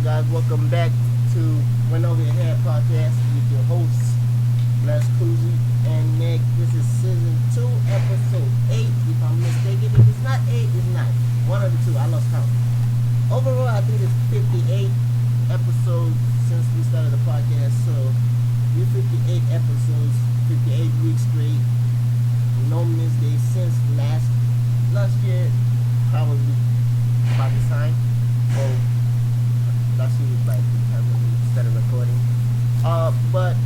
guys? Welcome back to Went Over Your Head podcast with your hosts, Leskuzzy and Nick. This is season 2, episode 8. If I'm mistaken, if it's not 8, it's 9. One of the two. I lost count. Overall, I think it's 58 episodes since we started the podcast. So, we're 58 episodes, 58 weeks straight. No miss days since last year, probably about the time. Oh, last year was like the time when we started recording. But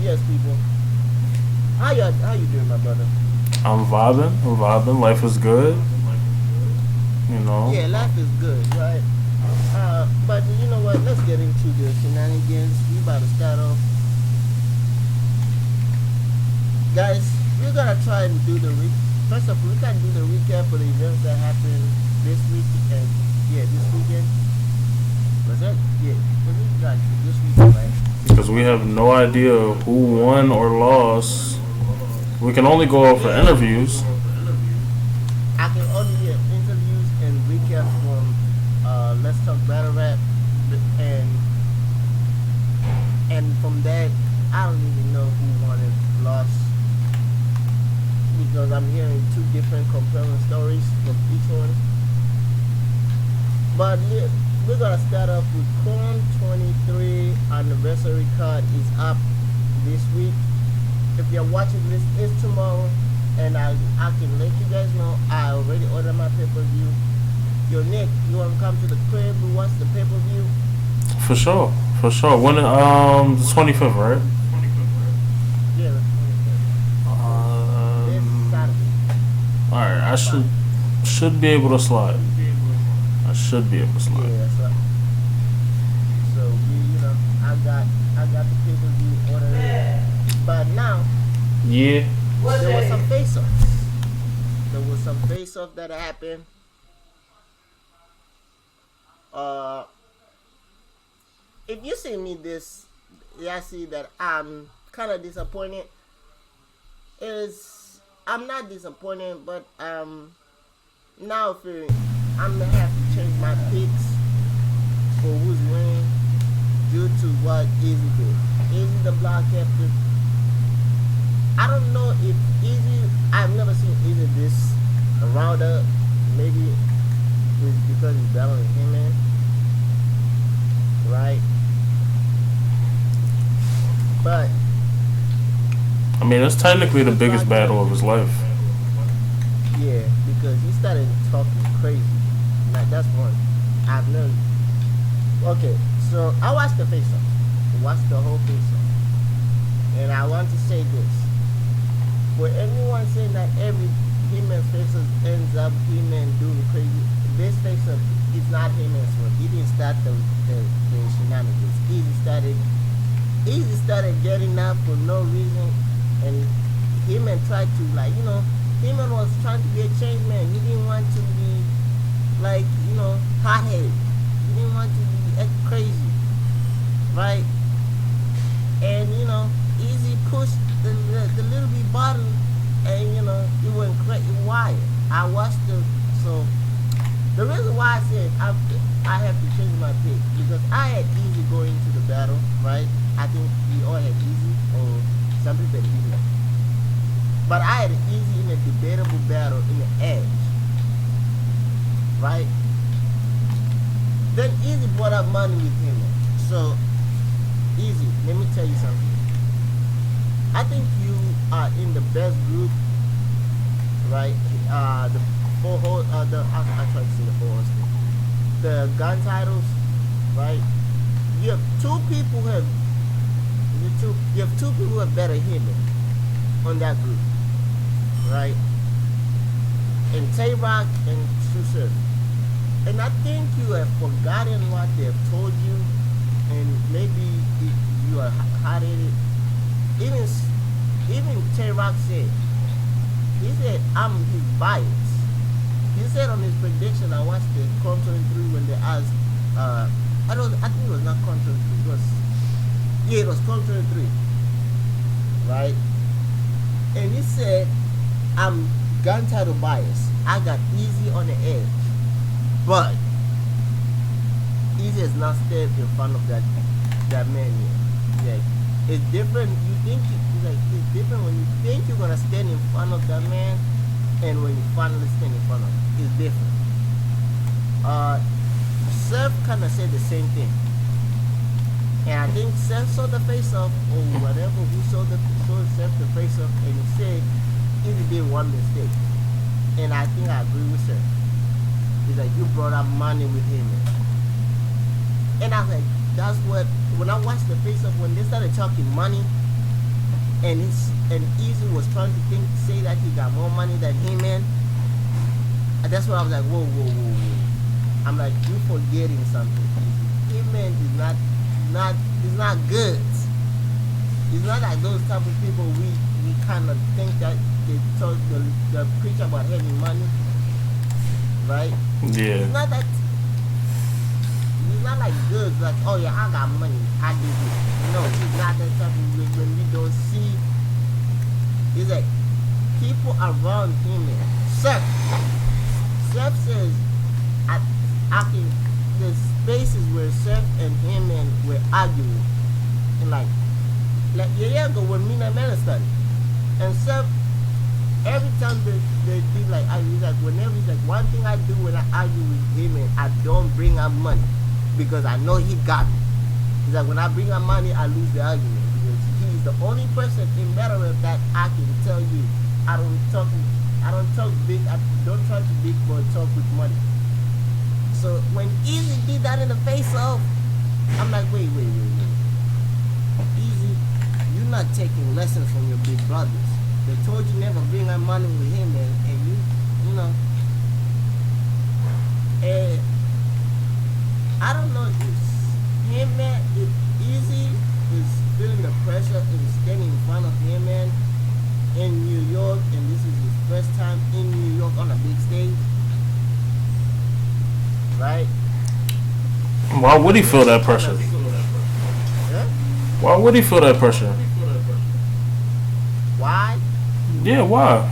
yes, people. How you doing, my brother? I'm vibing. Life is good. You know. Yeah, life is good, right? But you know what? Let's get into the shenanigans. We about to start off, guys. We're gonna try and do the first of all, we can do the recap for the events that happened this week and this weekend. Was that? Yeah, was it like this weekend, right? Because we have no idea who won or lost. We can only go off for interviews. I can only get interviews and recaps from Let's Talk Battle Rap, and from that, I don't even know who won and lost because I'm hearing two different compelling stories from each one. But yeah, we're gonna start off with Corn 23 anniversary card is up this week. If you're watching this, it's tomorrow, and I can let you guys know I already ordered my pay-per-view. Yo, Nick, you wanna come to the crib and watch the pay-per-view? For sure. When the 25th, right? Yeah, the 25th. This Saturday. All right, I should be able to slide. Yeah, so I got the pay-per-view ordered, but now Yeah. there was some face-offs that happened. If you see me this, I see that I'm kind of disappointed. I'm not disappointed, but now feeling I'm gonna have to change my picks for who's winning due to what Easy did. Easy the block captain. I don't know if Easy. I've never seen Easy this around up. Maybe it's because he's battling him, man. Right? But I mean, it's technically the biggest battle of his life. yeah, because he started talking crazy. Like that's one. I've never. Okay, so I watched the face-off. I watched the whole face-off, and I want to say this: for anyone saying that every He-Man's face-off ends up He-Man doing crazy, this face-off is not He-Man's fault. He didn't start the shenanigans. Easy started getting up for no reason, and He-Man tried to He-Man was trying to be a change man. He didn't want to be hot-headed. He didn't want to be crazy, right? And Easy pushed the little bit button, and it went crazy. Why? I watched so the reason why I said I have to change my pick because I had Easy going into the battle, right? I think we all had Easy, or some people had Easy. But I had Easy in a debatable battle in the edge, right? Then Easy brought up money with him. So, Easy, let me tell you something. I think you are in the best group, right? I try to say the four horsemen. The gun titles, right? You have two people who have better hitmen on that group, right? And Tay-Rock and True Surf. And I think you have forgotten what they have told you, and maybe you are hot-headed. Even Tay-Rock said, he said, I'm his bias. He said on his prediction, I watched the Con 23 when they asked, I think it was not Con 23, it was Con 23, right? And he said, I'm gun title bias. I got Easy on the edge. But Easy has not stepped in front of that man yet. Like, it's different. You think it's different when you think you're gonna stand in front of that man, and when you finally stand in front of him, it's different. Seth kind of said the same thing, and I think Seth saw the face off or whatever. Who saw Seth the face off, and he said he did one mistake, and I think I agree with Seth. He's like, you brought up money with him, and I was like, that's what. When I watched the face off, when they started talking money, and Easy was trying to say that he got more money than him, man. And that's what I was like, whoa. I'm like, you forgetting something, Easy. Him, man, is not good. He's not like those type of people we kind of think that they preach about having money, right? Yeah. It's not that. He's not like good, like, oh yeah, I got money, I do this. No, he's not that type of when we don't see. It's like people around him. Seth says, I can. There's spaces where Seth and him were arguing, and like a year ago when me and Mel studied, and Seth every time they did like he's like whenever he's like one thing I do when I argue with him, and I don't bring up money because I know he got me. He's like when I bring up money, I lose the argument because he's the only person in matter of that I can tell you I don't talk big. I don't try to big boy talk with money. So when Easy did that in the face of, I'm like, wait. Easy, you're not taking lessons from your big brothers. They told you never bring up money with him, and you know. And I don't know if him, man, if Easy is feeling the pressure and standing in front of him, man, in New York, and this is his first time in New York on a big stage, right? Why would he feel that pressure? Yeah? Why would he feel that pressure? Why? Yeah, why?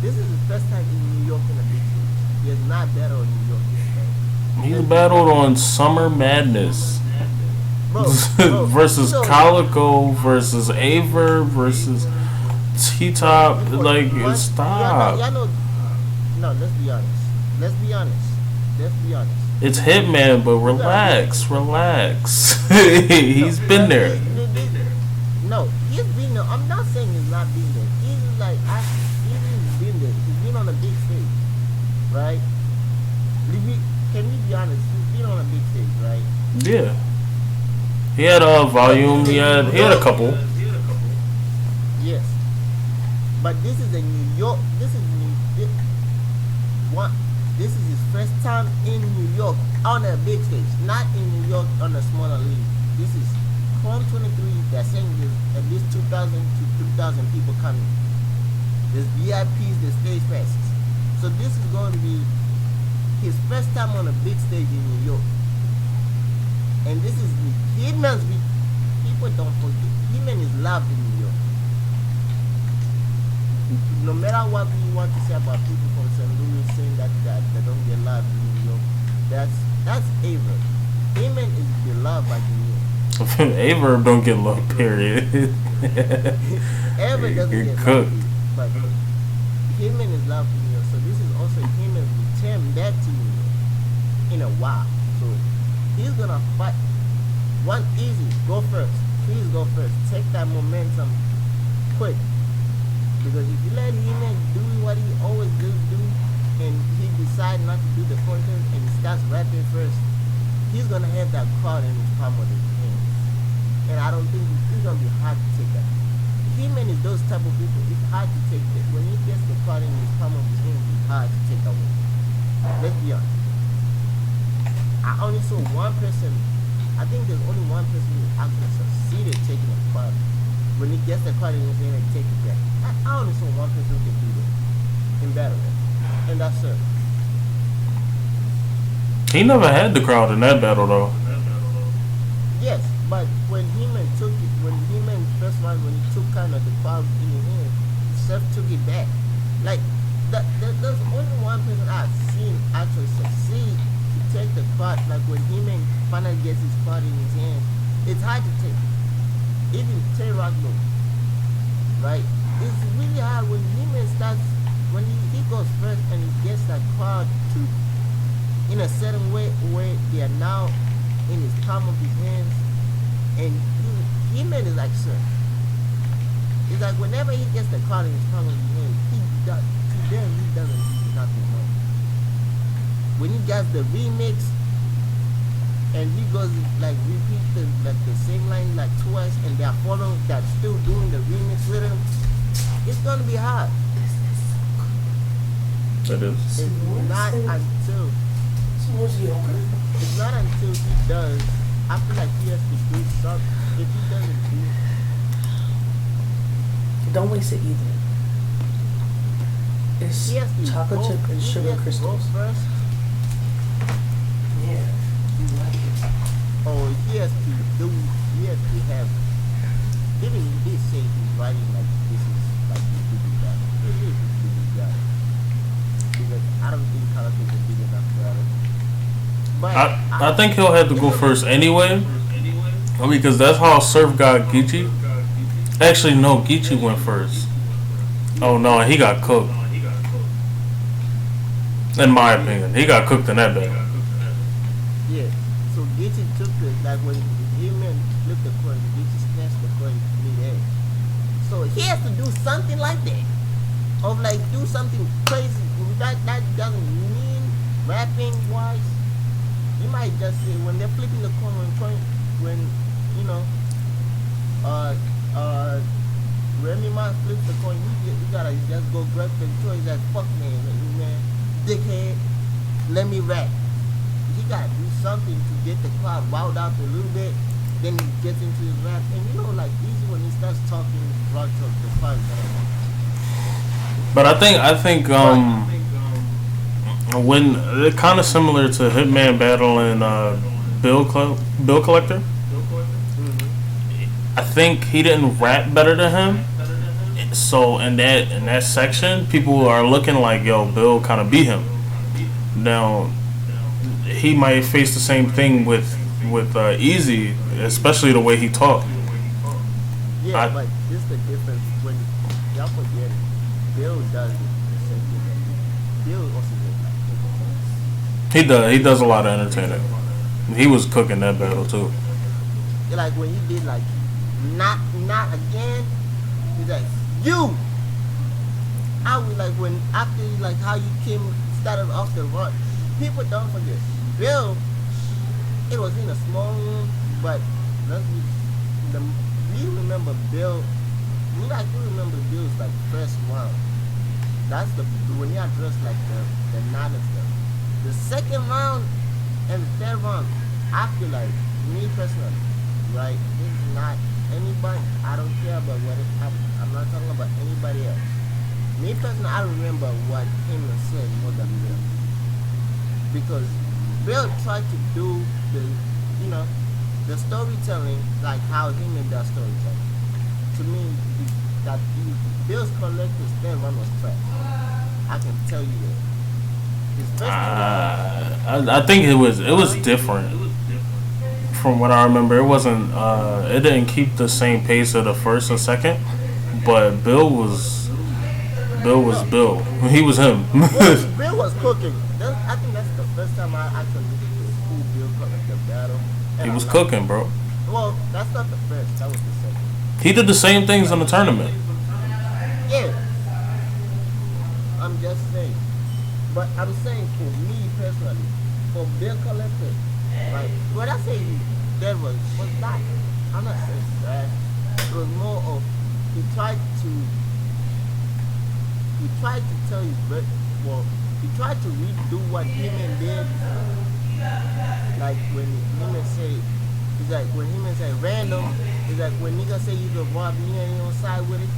This is his first time in New York on a big stage. He has not battled in New York yet, He battled on Summer Madness. bro, versus so, Calico versus Aver versus T-Top. Like, stop. No, let's be honest. It's Hitman, but relax. He's been there. No, he's been there. I'm not saying he's not been there. He's like, he's been there. He's been on a big stage, right? Can we be honest? He's been on a big stage, right? Yeah. He had a volume. He had a couple. Yes. But this is a New York. This is his first time in New York on a big stage, not in New York on a smaller league. This is Chrome 23. They're saying there's at least 2,000 to 3,000 people coming. There's VIPs, there's stage passes. So this is going to be his first time on a big stage in New York. And this is Hitman's big. People don't forget. Hitman is loved in New York. No matter what we want to say about people from St. Louis saying that they don't get loved in New York, that's Aver. Hitman is beloved by New York. Aver don't get love, period. Aver doesn't get cooked. love, but Hitman is loved in New York. So this is also Hitman's return back to New York in a while. So he's gonna fight. One easy, go first. Please go first. Take that momentum quick. Because if you let him do what he always do, and he decide not to do the content and he starts rapping first, he's gonna have that crowd in his palm of his hand. And I don't think it's gonna be hard to take that. Him and those type of people, it's hard to take that. When he gets the crowd in his palm of his hand, it's hard to take away. Let's be honest. I only saw one person. I think there's only one person who actually succeeded taking the crowd. When he gets the crowd in his hand and take it back. I only saw one person who can do that in battle, and that's it. He never had the crowd in that battle, though. Yes, but when He-Man took it, when He-Man first one, when he took kind of the crowd in his hand, Seth took it back. Like, there's only one person I've seen actually succeed to take the card, like when He-Man finally gets his card in his hand, it's hard to take. Even Tay-Rock though, right? It's really hard when He-Man starts, when he goes first and he gets that card to, in a certain way, where they are now in his palm of his hands, and He-Man is like, sir. It's like whenever he gets the card in his palm of his hand, he doesn't do nothing wrong. When he gets the remix and he goes like repeat the same line like twice and they're following that still doing the remix with him, it's gonna be hard. It is. It's not until he does. I feel like he has to do something. If he doesn't do it, don't waste it either. It's he has to chocolate chip and sugar crystals. First. Yeah. Oh, he has to have, even he did say he's writing like this is like the big guy. It is the big guy. Because I don't think characters are big enough for it. But I think he'll have to go first anyway. Because that's how Surf got Geechee. Actually, no, Geechee went first. Oh no, he got cooked. In my opinion, he got cooked in that bed. yeah, so Geechee took it, like when He-Man flipped the coin, Geechee snatched the coin mid-air. So he has to do something like that. Of like, do something crazy. That doesn't mean rapping wise. You might just say, when they're flipping the coin, when, you know, Remy Ma flips the coin, you gotta just go grab the toy. He's like, fuck man, dickhead, let me rap. He gotta do something to get the crowd riled up a little bit. Then he gets into his rap, and you know, like easy when he starts talking, rock talk, the crowd. But I think when it's kind of similar to Hitman battling Bill Collector. I think he didn't rap better than him. So in that section, people are looking like, yo, Bill kind of beat him. Now he might face the same thing with Easy, especially the way he talked. Yeah, but this is the difference when y'all forget it. Bill does the same thing. Bill also does like He does a lot of entertaining. He was cooking that battle too. like when he did like not again, he's like you. I was like when after like how you started off the run, people don't forget Bill. It was in a small room, but we remember Bill. We remember Bill's like first round. That's when he addressed like the nine and stuff. The second round and the third round, I feel like me personally, right? This is not anybody. I don't care about what I'm not talking about anybody else. Me personally, I remember what him said more than Bill, because Bill tried to do the storytelling like how him and that storytelling. To me, Bill's Collector's third run was trash. I can tell you that. I think it was different. From what I remember, it wasn't. It didn't keep the same pace of the first and second, but Bill was Bill. He was him. Bill was cooking. I think that's the first time I actually listened to a full Bill Collector battle. He was cooking, bro. Well, that's not the first. That was the second. He did the same things in the tournament. Yeah. I'm just saying. But I'm saying for me personally, for Bill Collector, right? When I say there was not, I'm not saying that. It was more of he tried to tell you, but he tried to redo what He-Man did. Like when He-Man say, it's like when He-Man say random, it's like when niggas say you can rob me and you don't side with it.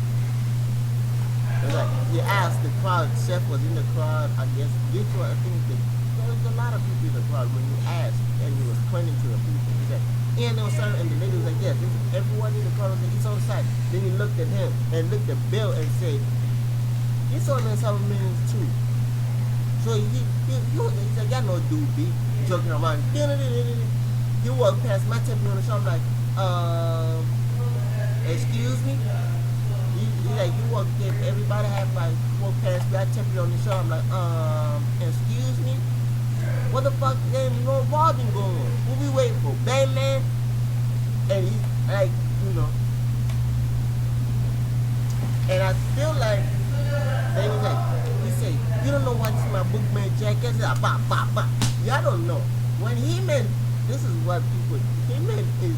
It's like he asked the crowd, Chef was in the crowd, I guess. I think there was a lot of people in the crowd when you asked, and he was pointing to the people. He said, and there was some, and the lady was like, yes, everyone in the crowd was like, he's on side. Then he looked at him and looked at Bill and said, he's on there some minutes too. So he said, y'all know dude B. joking around. He walked past my tapping on the shoulder. I'm like, excuse me. He like you walk if everybody have like walk past me. I tapping on the shoulder. I'm like, excuse me. What the fuck? There ain't no robbing going on. Who we waiting for? Batman? And he's like, you know. And I feel like they was like, he said, you don't know what's my bookman jacket? Like, bah, bah, bah. Y'all don't know. When he meant, this is what people, he meant is,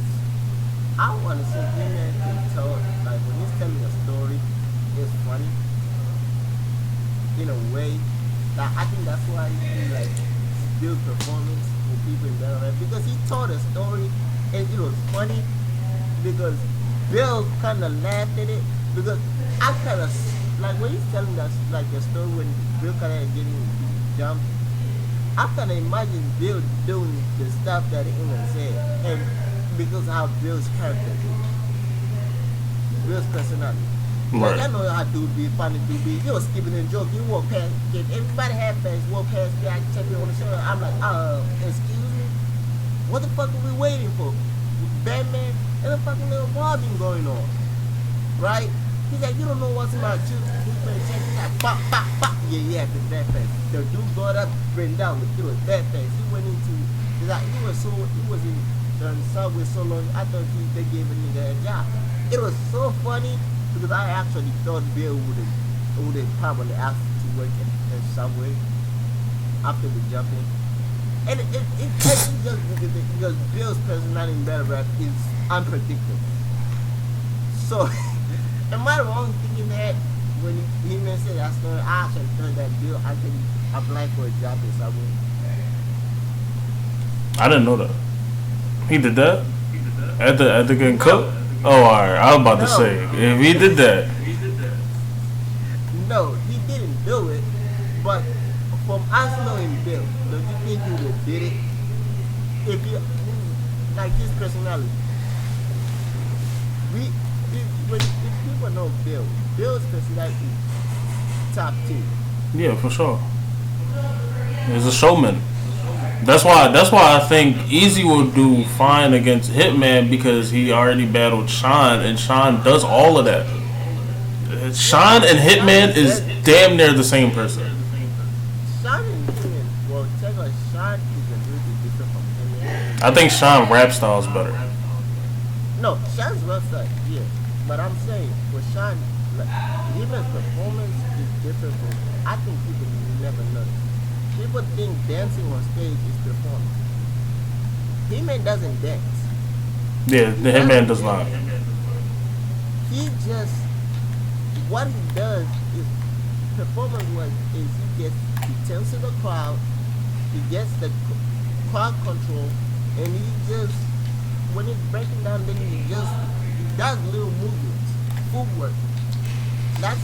I want to say he meant to tell, like when he's telling a story, it's funny. In a way, that I think that's why he like build performance with people in battle rap. Because he told a story and it was funny because Bill kind of laughed at it. Because I kind of, like when he's telling us like the story when Bill kind of getting jumped, I kind of imagine Bill doing the stuff that he even said. And because how Bill's character is, Bill's personality. Right. Like, I know how dude be, funny dude be. He was skipping and joking. He walked past, if everybody had fast, walk past me, I check it on the shoulder. I'm like, excuse me? What the fuck are we waiting for? Batman and a fucking little robbing going on. Right? He's like, you don't know what's my shoes. He's like, bop, bop, bop. Yeah, it's that fast. The dude got up, ran down, it was that fast. He went into, he was in the subway so long, I thought they gave a nigga a job. It was so funny because I actually thought Bill would have probably asked to work in subway after the jumping. And it's just because Bill's personality in battle rap is unpredictable. So, am I wrong thinking that when he mentioned that story, I actually thought that Bill actually applied for a job in Subway? I didn't know that. He did that? At the getting cooked? Oh, alright. I was about to say, if he did that. No, he didn't do it. But from us knowing Bill, don't you think he would have did it? If you, like his personality. If people know Bill's personality is top tier. Yeah, for sure. He's a showman. That's why I think Easy will do fine against Hitman because he already battled Sean and Sean does all of that. Sean and Hitman is damn near the same person. Sean and Hitman, well, check out Sean is a little bit different from Hitman. I think Sean rap style is better. No, Sean's website, yeah. But I'm saying, with Sean, like, Hitman's performance is different from, I think people never know. People think dancing on stage is performance. Hitman doesn't dance. Yeah, the Hitman does not. He just, what he does is, performance was, is he tells to the crowd, he gets the crowd control, and he just, when he's breaking down, then he does little movements, footwork. That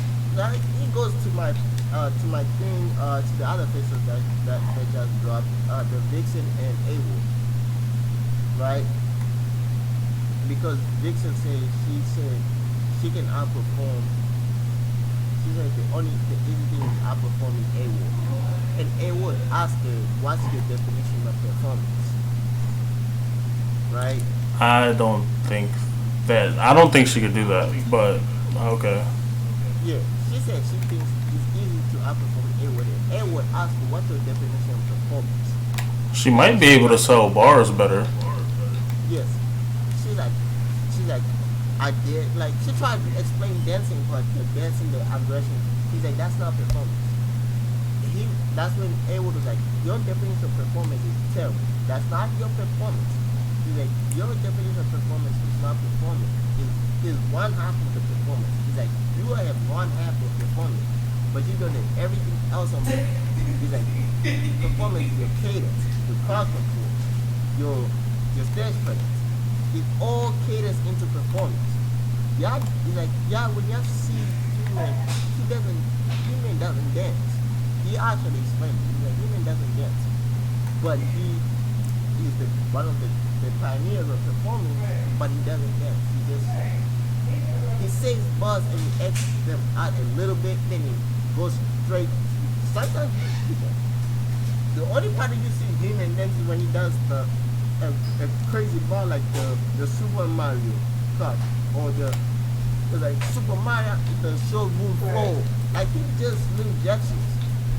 he goes to my thing, to the other faces that just dropped, the Vixen and AWOL, right? Because Vixen said she can outperform. She said the easy thing is outperforming AWOL, and AWOL asked her, "What's your definition of performance?" Right? I don't think she could do that, but okay. Yeah, she said she thinks it's easy to outperform AWOL. And AWOL asked her, "What's your definition of performance?" She might be able to sell bars better. Yes. She's like, I did. Like, she tried to explain dancing part, the dancing, the aggression. He's like, that's not performance. That's when AWOL was like, your definition of performance is terrible. That's not your performance. He's like, your definition of performance is not performance. It's one half of the performance. He's like, you have one half of performance, but you don't have everything else on it. He's like, performance is your cadence, your crowd control, your stage presence. It all caters into performance. Yeah, he's like, yeah, when you see He-Man, He-Man doesn't dance. He actually explained it. He's like, He-Man doesn't dance. But he's one of the pioneers of performance, but he doesn't dance. He says buzz and he edits them out a little bit, then he goes straight. Sometimes he does. The only part that you see him and then when he does a crazy ball like the Super Mario Kart or the like Super Mario, the show move forward. Like he just little gestures.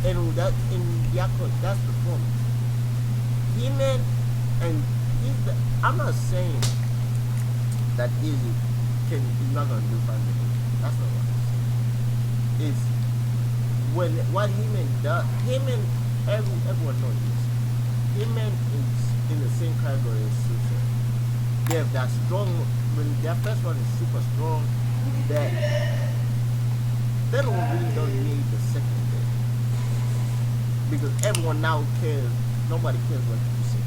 And that in Yakult, that's the point. He-Man and I'm not saying that Easy he's not gonna do something. That's not what I'm saying. It's when what He-Man does. He-Man, everyone knows this. He-Man is in the same category as Susan. They have that strong. When their first one is super strong, that they don't need the second bit because everyone now cares. Nobody cares what you say.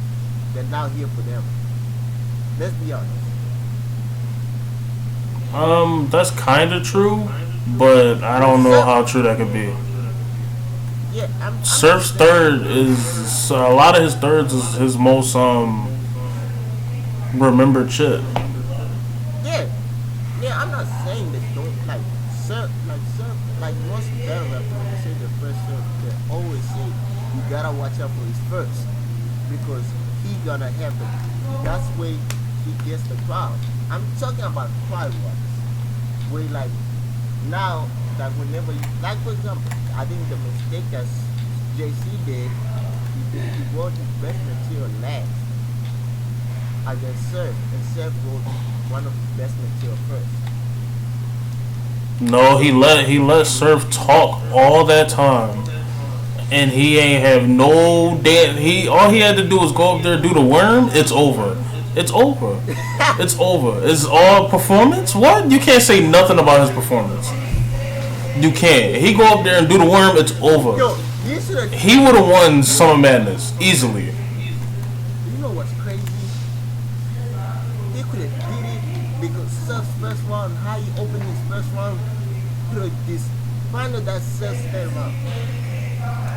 They're now here for them. Let's be honest. That's kind of true, but I don't know how true that could be. Yeah, I'm Surf's third is a lot of his thirds is his most remembered shit. Yeah, I'm not saying that don't surf, like most better rappers when they say the first surf, they always say you gotta watch out for his first because he gonna have that's where he gets the crowd. I'm talking about crowd wise, where like now that whenever you, like for example, I think the mistake that JC did, he wrote his best material last against Surf, and Surf wrote one of his best material first. No, he let Surf talk all that time, and he ain't have no damn. All he had to do was go up there, do the worm. It's over. It's over. It's over. It's all performance. What? You can't say nothing about his performance. You can't. He go up there and do the worm. It's over. Yo, he would have won Summer Madness easily. You know what's crazy? He could have did it because Surf's first round, how he opened his first round, he could have disbanded that Surf's third round.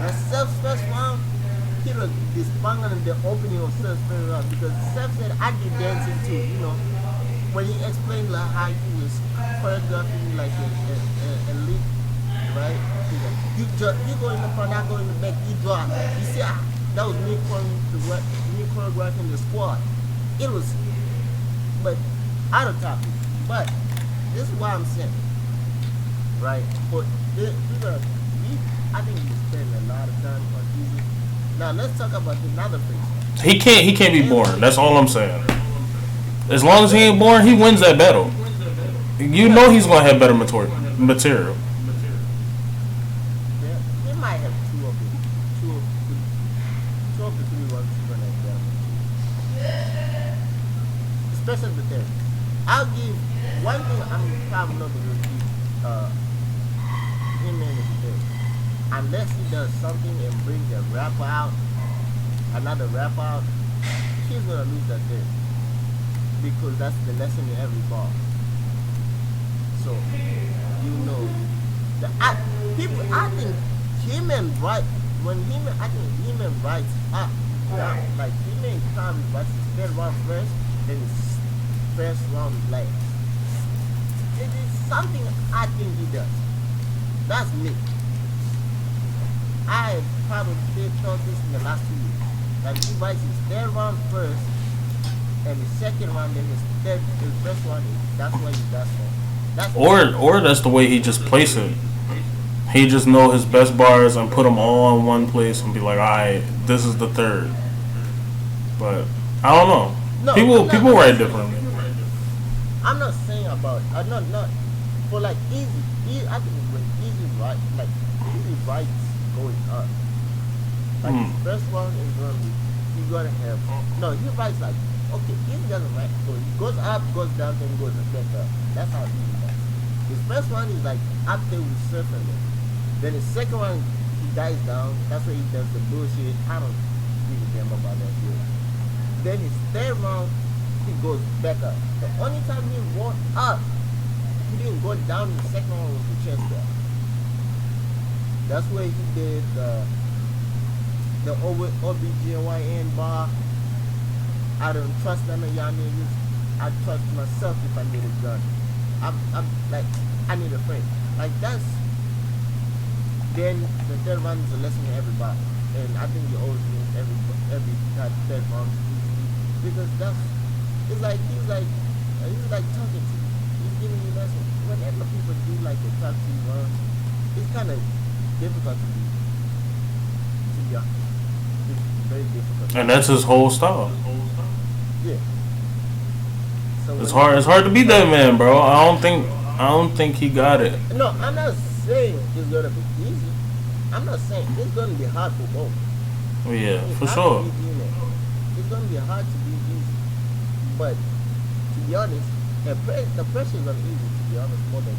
That Surf's first round, he could have disbanded the opening of Surf's third round because Surf said, I did dancing too, you know. When he explained like how he was choreographing like a lead, right? You go in the front, I go in the back, you drop. You see, that was me choreographing the squad. It was, but out of topic. But this is why I'm saying, right? But I think he's spending a lot of time on Easy. Now let's talk about another face. He can't be born. That's all I'm saying. As long as he ain't born, he wins that battle. You know he's gonna have better material. Yeah, he might have two of the three ones he's gonna have damage. Especially the third. I'll give one thing. I'm probably not gonna give him in the third. Unless he does something and brings a rapper out, another rapper out, he's gonna lose that third. Because that's the lesson in every ball. So, you know, I think He-Man writes up, like He-Man probably writes his third round first, then his first round last. It is something I think he does. That's me. I probably thought this in the last 2 years. That he writes his third round first, and the second round, then his first one, that's what he does for. Or that's the way he just plays it. He just know his best bars and put them all in one place and be like, alright, this is the third. But I don't know. People write differently. I'm not saying about not for like Easy. I think when Easy writes going up. Like his first one is gonna have he writes like, okay, Easy doesn't write, so he goes up, goes down, then goes back up. That's how Easy does. His first one is like up there with surfing it. Then his second one, he dies down. That's where he does the bullshit. I don't give a damn about that shit. Then his third round, he goes back up. The only time he went up, he didn't go down in the second one was the chest drop. That's where he did the OBGYN bar. I don't trust none of y'all niggas. I trust myself if I need a gun. I'm like, I need a friend. Like that's, then the third round is a lesson to everybody. and I think you always win every third round because that's it's like he's like talking to you. He's giving you lessons. Whenever people do like a talk to you, it's kind of difficult to be honest. It's very difficult. And that's his whole style. Yeah. So It's hard. It's hard to beat that man, bro. I don't think he got it. No, I'm not saying it's gonna be easy. I'm not saying it's gonna be hard for both. Yeah, It's for hard sure. to beat Vinique. It's gonna be hard to beat easy, but to be honest, the pressure is on easy. To be honest, more than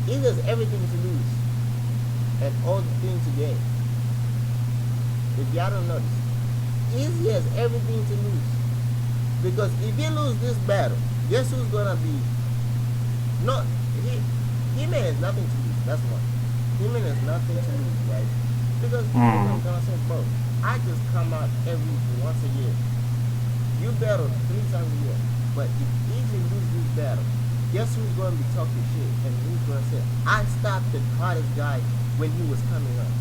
he has everything to lose and all the things to gain. If y'all don't notice, Easy has everything to lose. Because if he lose this battle, guess who's gonna be? No, He-Man has nothing to lose. That's one. He-Man has nothing to lose, right? Because He-Man gonna say, bro, I just come out once a year. You battle 3 times a year. But if Easy lose this battle, guess who's gonna be talking shit? And who's gonna say, I stopped the hardest guy when he was coming up.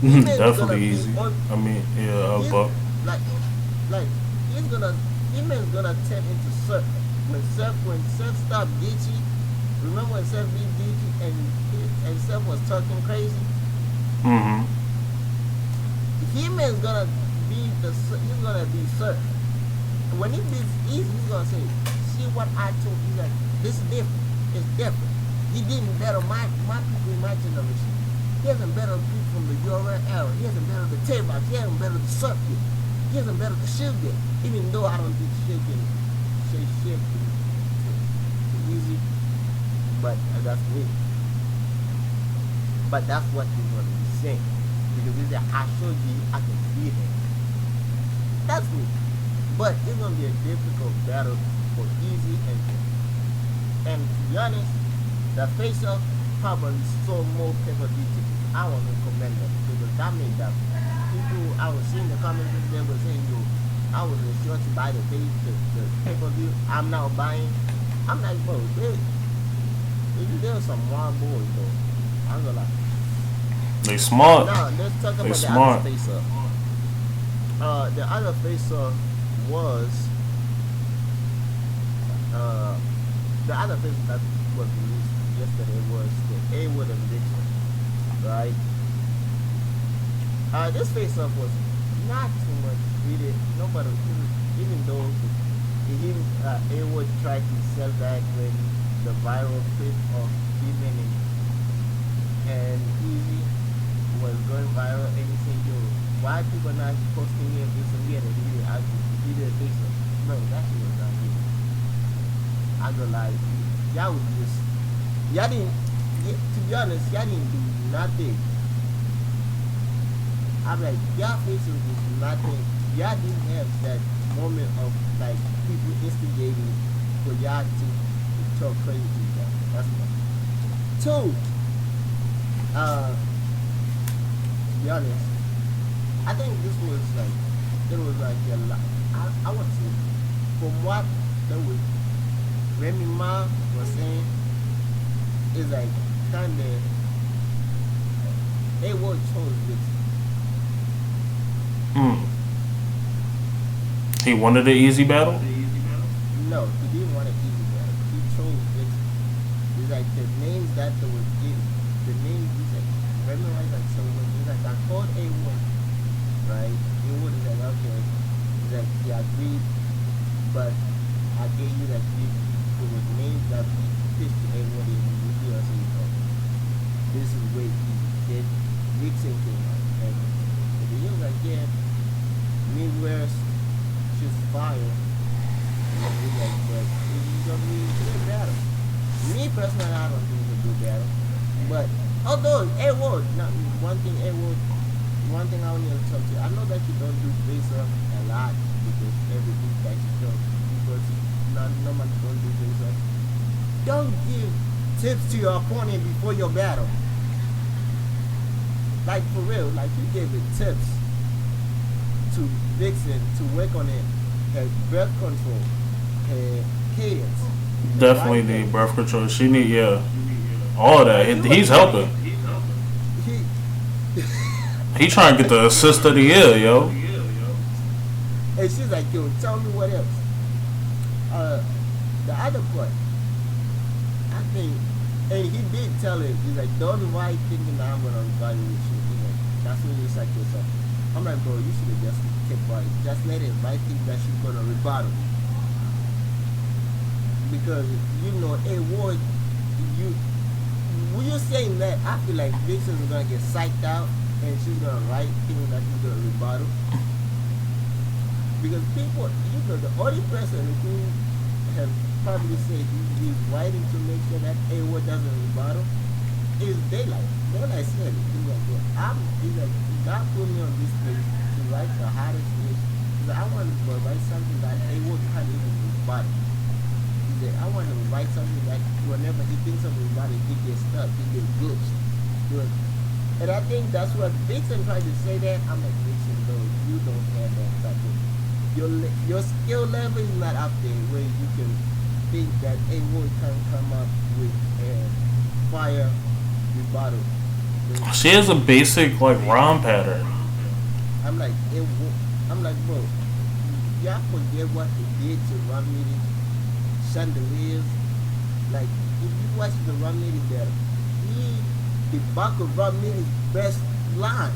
Definitely easy. I mean, yeah, but He-Man's gonna turn into Surf. When Surf stopped Geechee, remember when Surf beat Geechee and Surf was talking crazy? He-Man's gonna be Surf. When he beats Easy, he's gonna say, see what I told you, like, this is different. It's different. He didn't battle my people in my generation. He hasn't battled people from the URL era. He hasn't battled the T-Box. He hasn't battled the Surf yet. He hasn't battled the Shield yet. Even though I don't think Shield can say shit to Easy. But that's me. But that's what he's going to be saying. Because he said, I showed you I can beat him. That's me. But it's going to be a difficult battle for Easy and him. And to be honest, the face-off probably sold more pay-per-view tickets. I want to commend them because that made that people I was seeing the comments they were saying, yo, I was sure to buy the pay-per-view. I'm now buying. I'm like, bro, there's some wild boys though. I'm gonna lie. They smart. Now let's talk about the other face-off. The other face-off was the other face-off that was released yesterday was the A-Wood and Dixon. Right? This face-off was not too much really. Nobody, even though A-Wood tried to sell back when the viral clip of Demon and Easy was going viral, and he said, yo, why people not posting me and this and we had a video face-off? Bro, that shit was not good. I go like, y'all was just, y'all didn't, to be honest, y'all didn't do nothing. I'm like, y'all faces was nothing. Y'all didn't have that moment of like people instigating for y'all to talk crazy to each other. That's one. 2, to be honest, I think this was like, it was like a lot. I would say, from what Remy Ma was saying, is like kind of they were chose this. He wanted an easy battle? No, he didn't want an easy battle. He chose this. It's like the names that they were given. The names he's like Remy Ma is like so he's like I called A1, right? A1 is like okay. He's like he agreed, but I gave you that there was names that we pitched to A1 and we do and say, oh, this is way easy. Then Nixon came out and he was like, yeah, Midwest just fire. And he's like, but it's gonna be a good battle. Me personally, I don't think it's a good battle. But although A-Wood, one thing I want to talk to you, I know that you don't do face-off a lot because everything that you do, because nobody don't do face-off. Don't give tips to your opponent before your battle. Like for real, like you gave it tips to Vixen to work on it, her breath control, her cadence. Definitely need breath control. She need all of that. He's helping. He He trying to get the assist of the year, yo. And she's like, yo, tell me what else. The other part, I think, and he did tell her, he's like, don't why thinking that I'm gonna value with you. He's like, that's when you psych yourself. I'm like, bro, you should have just kept quiet. Just let it right think that she's gonna rebuttal. Because you know, a word, when you're saying that, I feel like Vixen is gonna get psyched out and she's gonna write thinking that she's gonna rebuttal. Because people, you know, the only person who have probably said he's writing to make sure that a word doesn't rebuttal is Daylight. Daylight said it. He's like, yeah, he's like, God put me on this place to write the hardest thing. He's like, I want to write something that a word can't even rebuttal. He's like, I want to write something that whenever he thinks something about it, he gets stuck, he gets glitched. And I think that's what Vixen tried to say that. I'm like, Vixen, no, you don't have that type of. Your skill level is not up there where you can think that a word can come up with a fire rebuttal. She has a basic like rhyme pattern. I'm like, bro, y'all forget what they did to Rum Meeting Chandeliers. Like, if you watch the Rum Meeting there, the back of Rum Meeting's best line.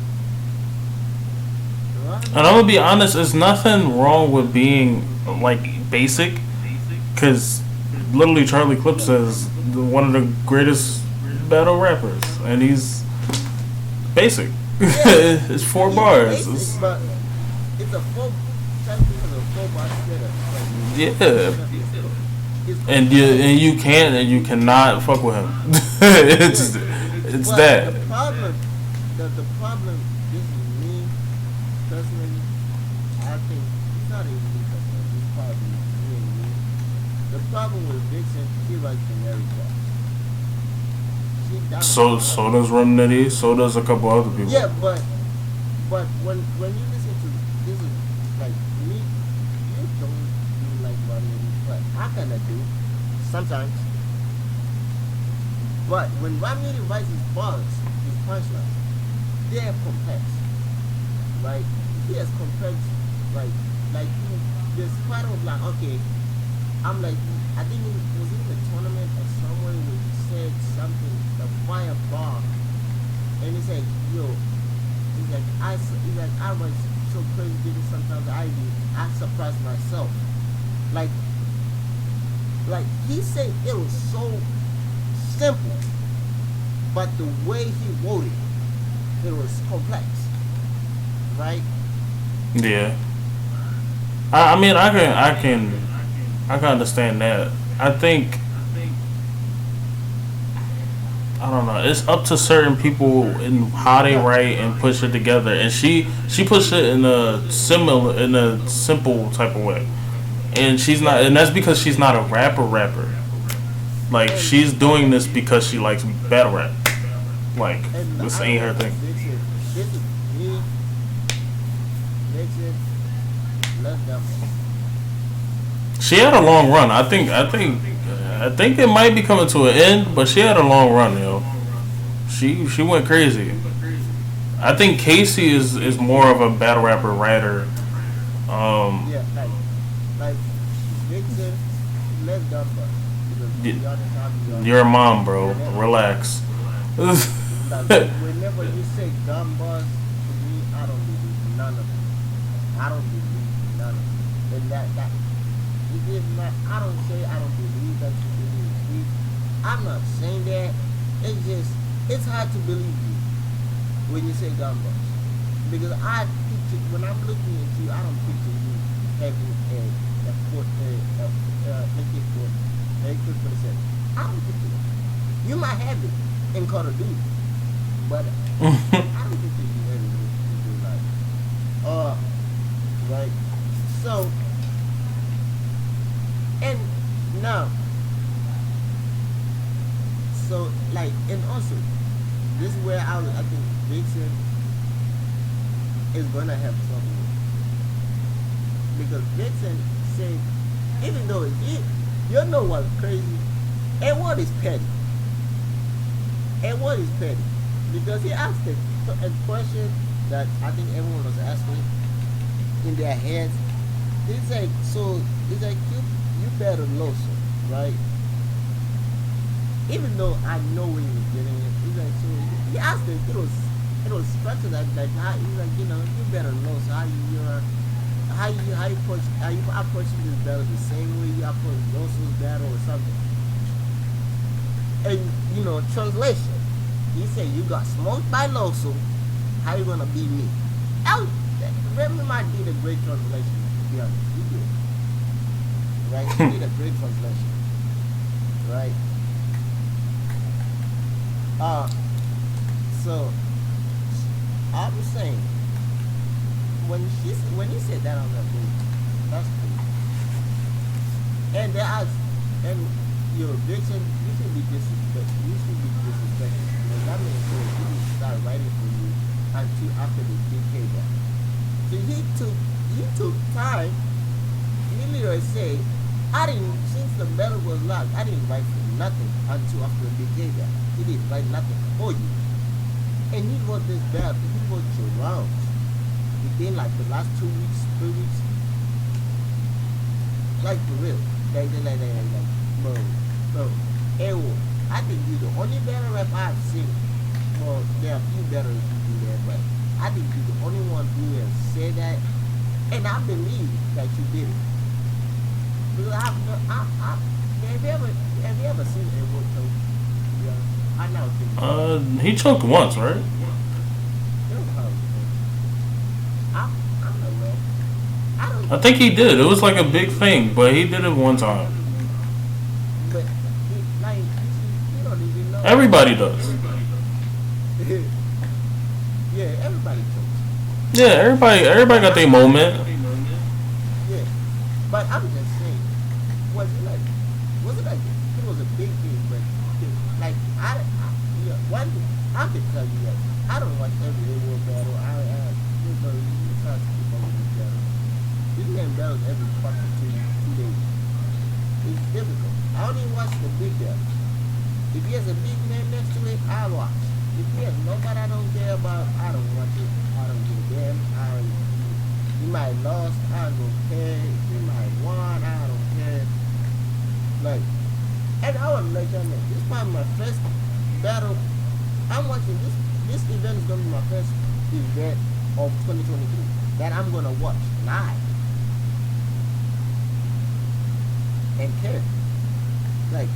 And I'm gonna be honest, there's nothing wrong with being like basic, because literally Charlie Clips is one of the greatest battle rappers, and he's basic. Yeah. It's 4 bars. Basic, but it's a 4 bar setup. Yeah. And you can and you cannot fuck with him. it's but that. The problem is me personally. I think it's not even me personally. It's probably me and me. The problem with Vixen, she writes generic raps. So does Rum Nitty. So does a couple other people. Yeah, but when you listen to this is like me, you don't really like Rum Nitty, but I kinda do sometimes. But when Rum Nitty writes his bars, his punchlines, they're complex, right? He has complex, like this part of like, okay, I'm like, I think it was in the tournament or somewhere where he said something, the fire bar, and he said, yo, he's like, I was so crazy because sometimes I surprise myself. Like he said it was so simple, but the way he wrote it was complex, right? Yeah. I mean, I can understand that. I think, I don't know. It's up to certain people in how they write and push it together. And she pushed it in a simple type of way. And she's not, and that's because she's not a rapper. Like, she's doing this because she likes battle rap. Like, this ain't her thing. This is me. Let's go. She had a long run. I think it might be coming to an end, but she had a long run, yo. She went crazy. I think Casey is more of a battle rapper writer. Yeah, like Vixen, let's go. You're a mom, bro. Relax. Like, whenever you say gun bars, to me, I don't believe none of it. I don't believe none of it. And that it is not. I don't say I don't believe that you believe. I'm not saying that. It's just it's hard to believe you when you say gun bars, because I picture when I'm looking at you, I don't picture you having a AK-47. I don't picture it. You might have it in Call of Duty, but I don't picture you having it in real life. Right. So, and now, so like, and also, this is where I think Vixen is gonna have trouble with, because Vixen said, even though you know what's crazy, and what is petty, because he asked a question that I think everyone was asking in their heads. It's like so. It's like you better know so, right? Even though I know where he was getting it, he's like so. He asked it was structured like how he's like you better know so how you approaching this battle the same way you approach Loso's battle or something. And translation. He said you got smoked by Loso. How you gonna beat me? Remy might did a great translation. To be honest, he did. Right? He did a great translation. Right? So I was saying when he said that on that movie, that's cool. And they asked, and Vixen, you should be disrespectful. You should be disrespectful. Because that means he didn't start writing for you until after the BK back. So he took time. He literally said, since the battle was locked, I didn't write for nothing until after the BK back. He didn't write nothing for you. And he wrote this battle. He wrote your rounds within like the last 2 weeks, 3 weeks. Like for real. Like, bro. Ewo, I think you're the only battle rap I've seen. Well, there are a few battles who do that, but I think you're the only one who has said that. And I believe that you did it. Because have you ever seen Ewo choke? Yeah, I know. He choked once, right? I think he did. It was like a big thing, but he did it one time. But you don't even know. Everybody does. Yeah, everybody chokes. Yeah, everybody got their moment. Yeah, but I'm just saying, was it like it was a big thing, but like one thing I could tell you that I don't watch every world battle. It's hard to keep up with this battle. This man battles every fucking 2 days. It's difficult. I only watch the big battle. If he has a big man next to it, I watch. If he has nobody I don't care about, I don't watch it. I don't give a damn. He might have lost, I don't care. He might have won, I don't care. Like, and I want to let y'all know, this is probably my first battle. I'm watching this event is going to be my first event of 2023 that I'm going to watch live. And care. Like,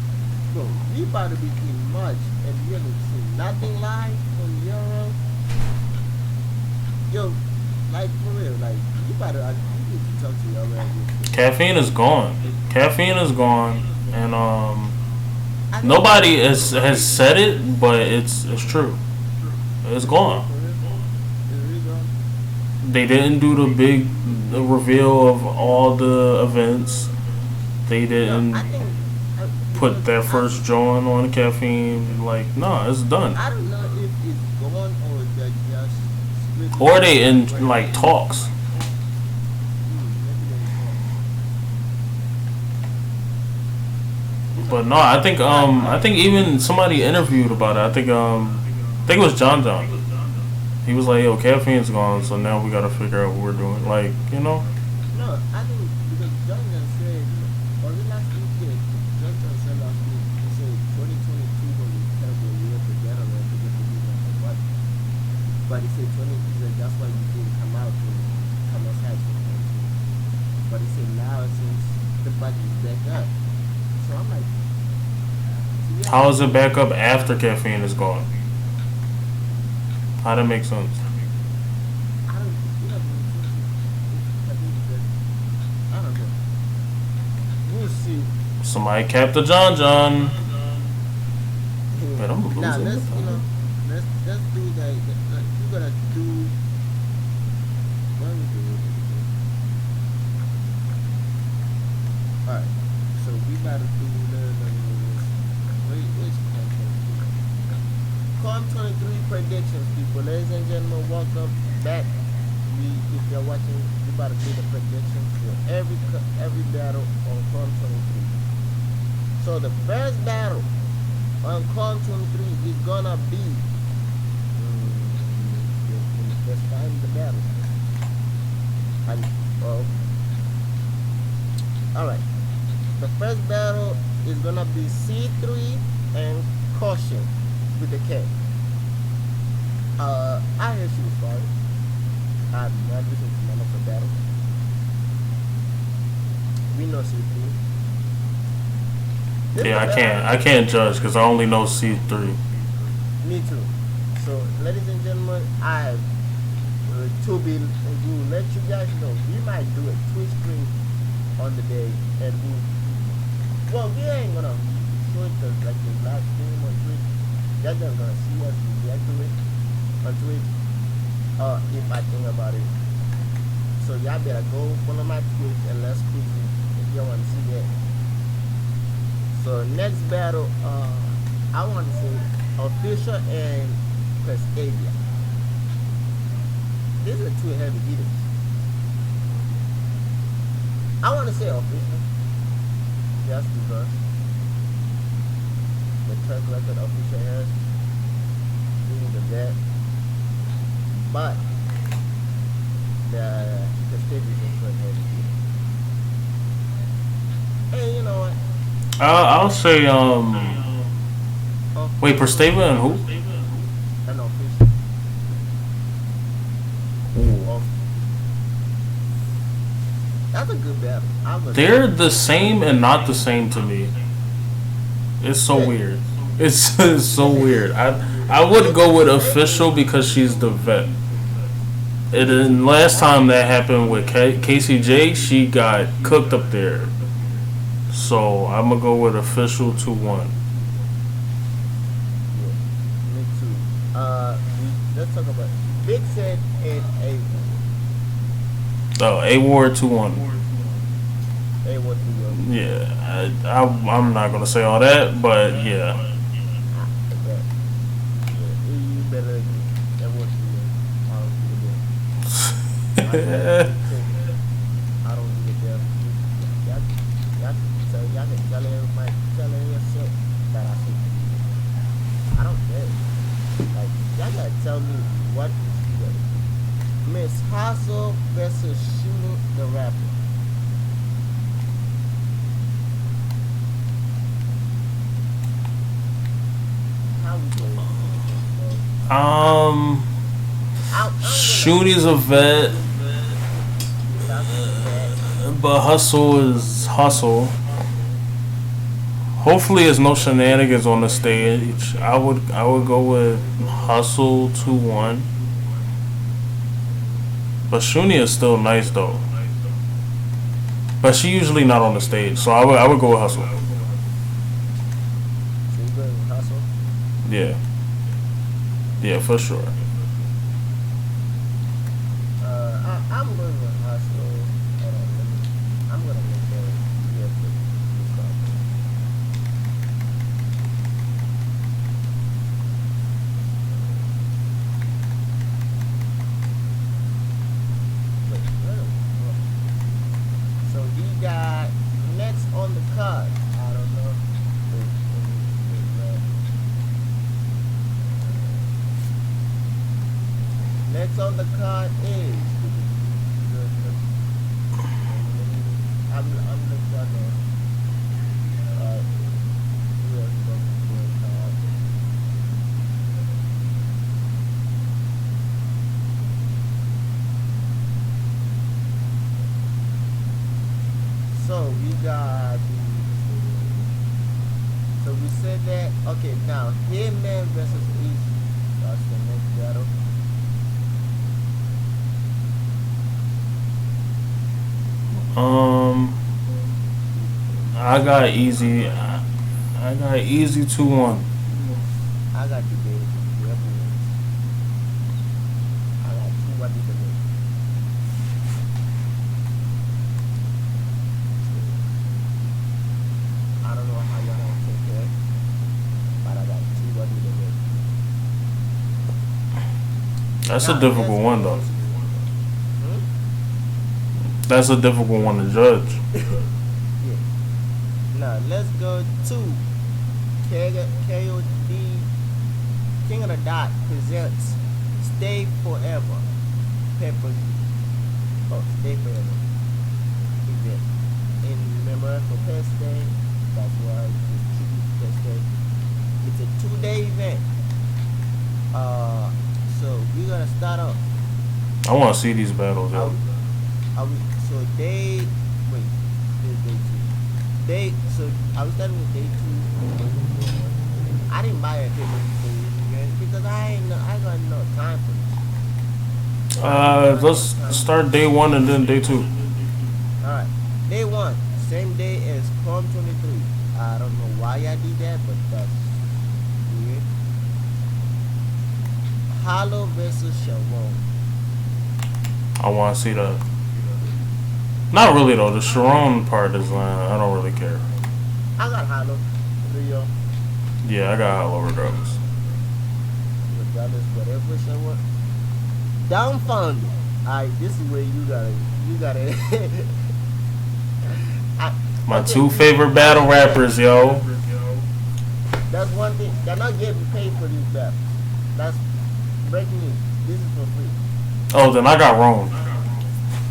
bro, we about to be in March and we haven't seen nothing live from Euro. Yo, like for real, like you need to talk to your Caffeine is gone. And nobody has said it, but it's true. It's gone. They didn't do the big reveal of all the events. They didn't put their first joint on caffeine. Like, no, it's done. I don't know if it's gone or they're just... Or they in, like, talks. But no, I think even somebody interviewed about it. I think it was John. He was like, yo, caffeine's gone, so now we gotta figure out what we're doing. Like, No, I think because John said, or the last week, John said last week, he said 2022 was a terrible year for Ghetto Rap because of the what. But he said he said that's why you didn't come outside for 2022. But he said now since the budget is back up. So I'm like, how is it back up after caffeine is gone? How that make sense? I don't know. We'll see. Somebody capped the John. Man, I'm losing. Now let's do that. You gotta do. What we do? Alright, so we gotta do COM 23 predictions, people. Ladies and gentlemen, welcome back. If you're watching, we about to do the predictions for every battle on COM 23. So the first battle on COM 23 is gonna be Let's find the battle. And well, all right. The first battle is gonna be C3 and caution with the K. I hear she was sorry. I've never listened to none of the battle. We know C3. Yeah, I can't judge because I only know C3. Me too. So, ladies and gentlemen, I to let you guys know we might do a Twitch stream on the day, and we ain't gonna show it like the live stream on Twitch. Y'all just gonna see us react to it on Twitch. If I think about it. So y'all better go follow my Twitch and leskuzzy if you want to see that. So next battle, I want to say official and Prestavia. These are two heavy hitters. I want to say official, just because the track record official has being the vet, but the Prestavia is a heavy hitter. And you know what? I'll say wait, Prestavia and who? An official. That's a good battle. They're the same and not the same to me. It's so weird. It's so weird. I would go with official because she's the vet. And then last time that happened with KCJ, she got cooked up there. So I'm gonna go with official 2-1. Yeah, me too. Let's talk about Big Set and A. Oh, A-Ward 2-1. A-Ward 2-1. Yeah, I'm not gonna say all that, but yeah. You better A-Ward 2-1. I don't give a damn. Y'all can tell everybody, tell yourself that I see. I don't care. Like, y'all gotta tell me what is good. Miss Hustle versus Shooting the Rapper. How we doing? Shooty's a vet, but Hustle is Hustle. Hopefully, there's no shenanigans on the stage. I would go with Hustle 2-1. But Shuni is still nice though. But she usually not on the stage, so I would go with Hustle. So you going with Hustle? Yeah. Yeah, for sure. I'm going with Hustle. I'm gonna make that real quick. So we got next on the card. I don't know. Next on the card is I'm looking at the who else is on the card. So we got so we said that okay now Hitman versus Easy. That's the next battle. I got easy. I got easy 2-1. I got the big whoever wins. I got 2-1 to win. I don't know how y'all gonna take that, but I got 2-1 to win. That's a difficult one though. That's a difficult one to judge. Yeah. Now let's go to KOD King of the Dot presents Stay Forever. pepper. Oh, Stay Forever event in memory for Pest Day. That's why it's tribute to Pest Day. It's a 2-day event. So we're gonna start off. I want to see these battles, yo. So day wait, there's day 2. So I was starting with day 2. I didn't buy a pay for this because I got no time for this. Let's start day 1 and then day 2. Alright. Day 1, same day as Prom 23. I don't know why I did that, but that's weird. Hollow versus Sharon. I want to see that. Not really though. The Sharon part is I don't really care. I got Hollow. Rio. Yeah, I got Hollow regardless. Regardless, whatever Sharon. Dumbfounded. Alright, this is where you gotta. My 2 favorite battle rappers, yo. That's one thing. They're not getting paid for these battles. That's breaking news. This is for free. Oh, then I got Ron.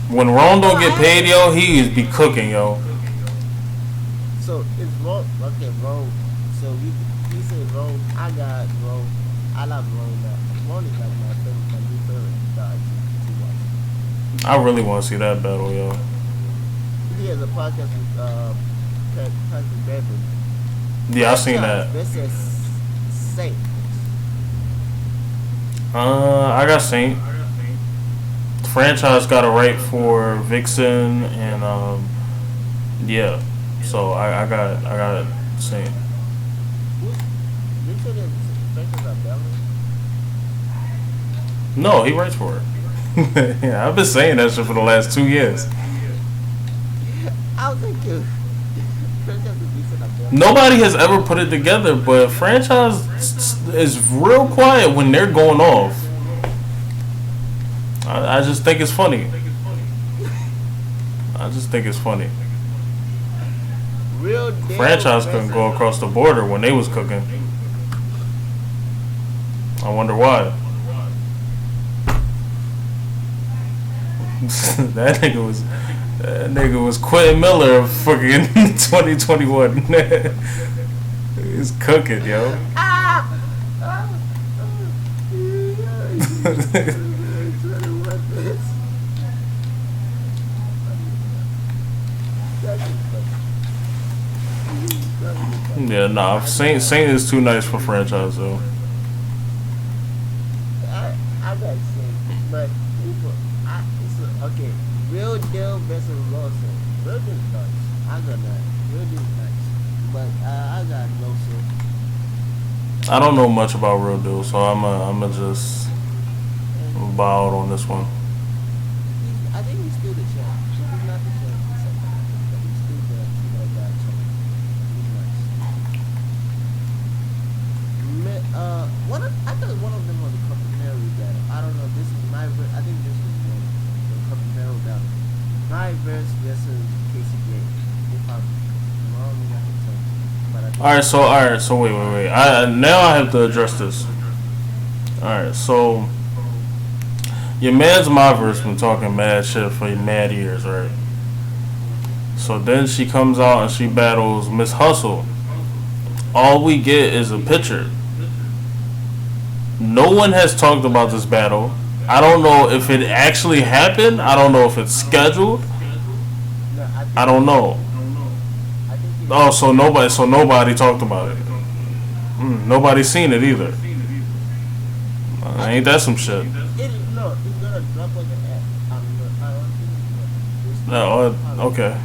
When Ron don't get paid, yo, he is be cooking, yo. So it's wrong. Okay, wrong. So he said wrong. I got wrong. I love wrong now. Wrong is like my new favorite to watch. I really want to see that battle, yo. He has a podcast with Patrick Beverly. Yeah, I seen that. This is Saint. I got Saint. The franchise got a right for Vixen and yeah. So I got Saint. Richard is Francis Abella? No, he writes for it. Yeah, I've been saying that shit for the last 2 years. I was thinking Francis is Abella. Nobody has ever put it together, but franchise is real quiet when they're going off. I just think it's funny. I just think it's funny. Real deal Franchise couldn't go across the border when they was cooking. I wonder why. That nigga was Quentin Miller of fucking 2021. He's cooking, yo. Yeah, nah. Saint is too nice for franchise though. I got to say, but people, okay, Real Deal versus Lawson. Real Deal is nice. I got that. Real Deal is nice, but I got Lawson. I don't know much about Real Deal, so I'm just bow out on this one. I think he's still the champ. He's not the champ, but he's still the guy champ. He's nice. I thought one of them was a Capanero battle. I don't know. This is my verse. I think this is the Capanero battle. My verse versus Casey J. If I'm wrong, I can tell. But I think Alright, so wait. Now I have to address this. Alright, so your man's Mavericks been talking mad shit for mad years, right? So then she comes out and she battles Miss Hustle. All we get is a picture. No one has talked about this battle. I don't know if it actually happened. I don't know if it's scheduled. I don't know. Oh, so nobody talked about it. Nobody's seen it either. Ain't that some shit? no, it's gonna drop on the app. I don't think it's No, okay.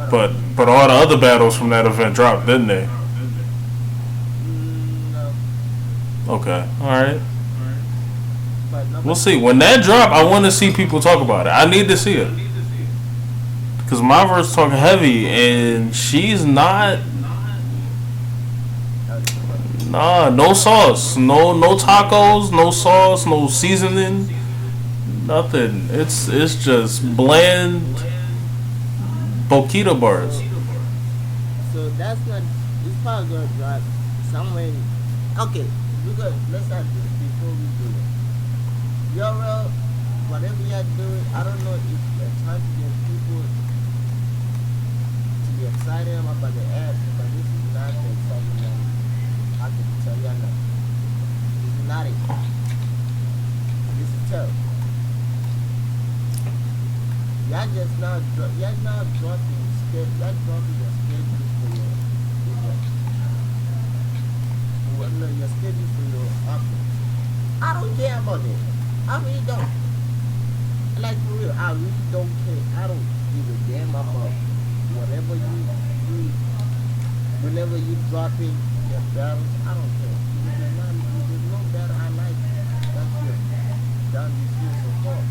But all the other battles from that event dropped, didn't they? No. Okay, all right. But We'll see. When that drop, I want to see people talk about it. I need to see it. Because my verse talk heavy, and she's not. Nah, no sauce, no tacos, no sauce, no seasoning, nothing. It's just bland boquita bars. So that's not. It's probably gonna drop somewhere. Okay, let's start this before we do it. Yoro whatever y'all doing, I don't know if it's time to get people to be excited about the app, but this is not the exciting one. I can tell y'all now. This is not it. This is tough. Y'all just now dropping your schedule for your your schedule for your options. I don't care about that. I really don't. Like for real, I really don't care. I don't give a damn about whatever whenever you dropping your battles. I don't care. There's no battle I like that you've done this year so far.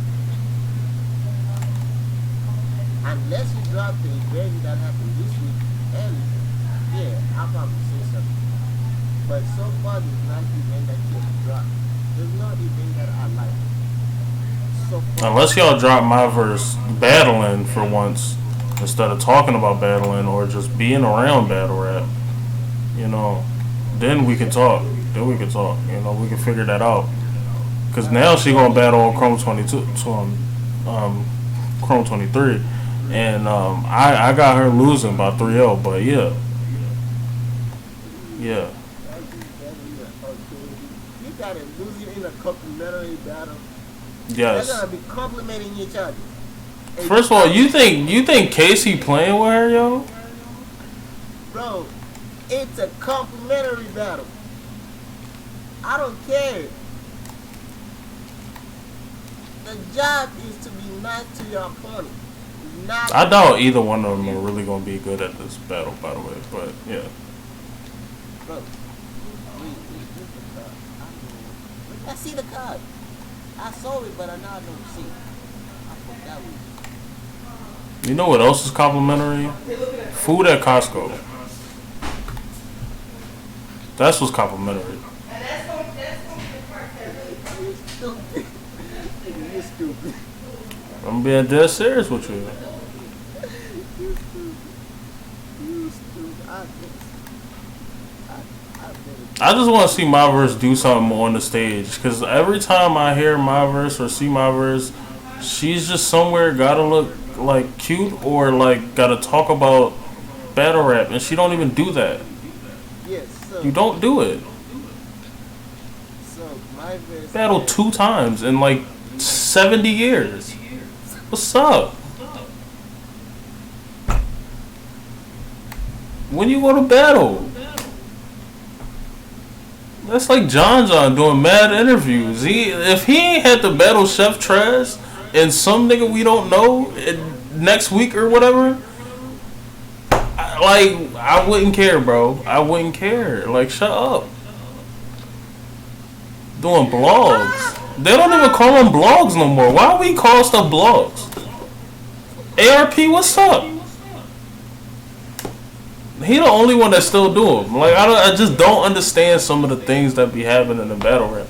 Unless you drop the event that happened this week, and yeah, I'll probably say something. But so far, there's not event that you have dropped. There's no event that I like. So far, Unless y'all drop my verse battling for once instead of talking about battling or just being around battle rap, you know, then we can talk. Then we can talk. You know, we can figure that out. Cause now she gonna battle on Chrome 22, Chrome 23, and I got her losing by 3-0. But yeah. you got it losing in a complimentary battle. Yes. They're gonna be complimenting each other. And First of all, you think Casey playing with her, yo? bro, it's a complimentary battle. I don't care. The job is to be nice to your opponent. Not I doubt either one of them are really gonna be good at this battle, by the way. But yeah. bro. I see the card. I saw it, but I now don't see it. I forgot it. You know what else is complimentary? Food at Costco. That's what's complimentary. You're stupid. You're stupid. I'm being dead serious with you. You're stupid. I just want to see my verse do something on the stage, because every time I hear my verse or see my verse, she's just somewhere gotta look like cute or like gotta talk about battle rap, and she don't even do that. Yes, so, You don't do it. so my verse Battle 2 times in like 70 years. What's up? When you go to battle? That's like John doing mad interviews. If he ain't had to battle Chef Trez and some nigga we don't know next week or whatever, I wouldn't care, bro. I wouldn't care. Like, shut up. Doing blogs. They don't even call them blogs no more. Why we call stuff blogs? ARP, what's up? He the only one that still do them. Like, I just don't understand some of the things that be happening in the battle rap.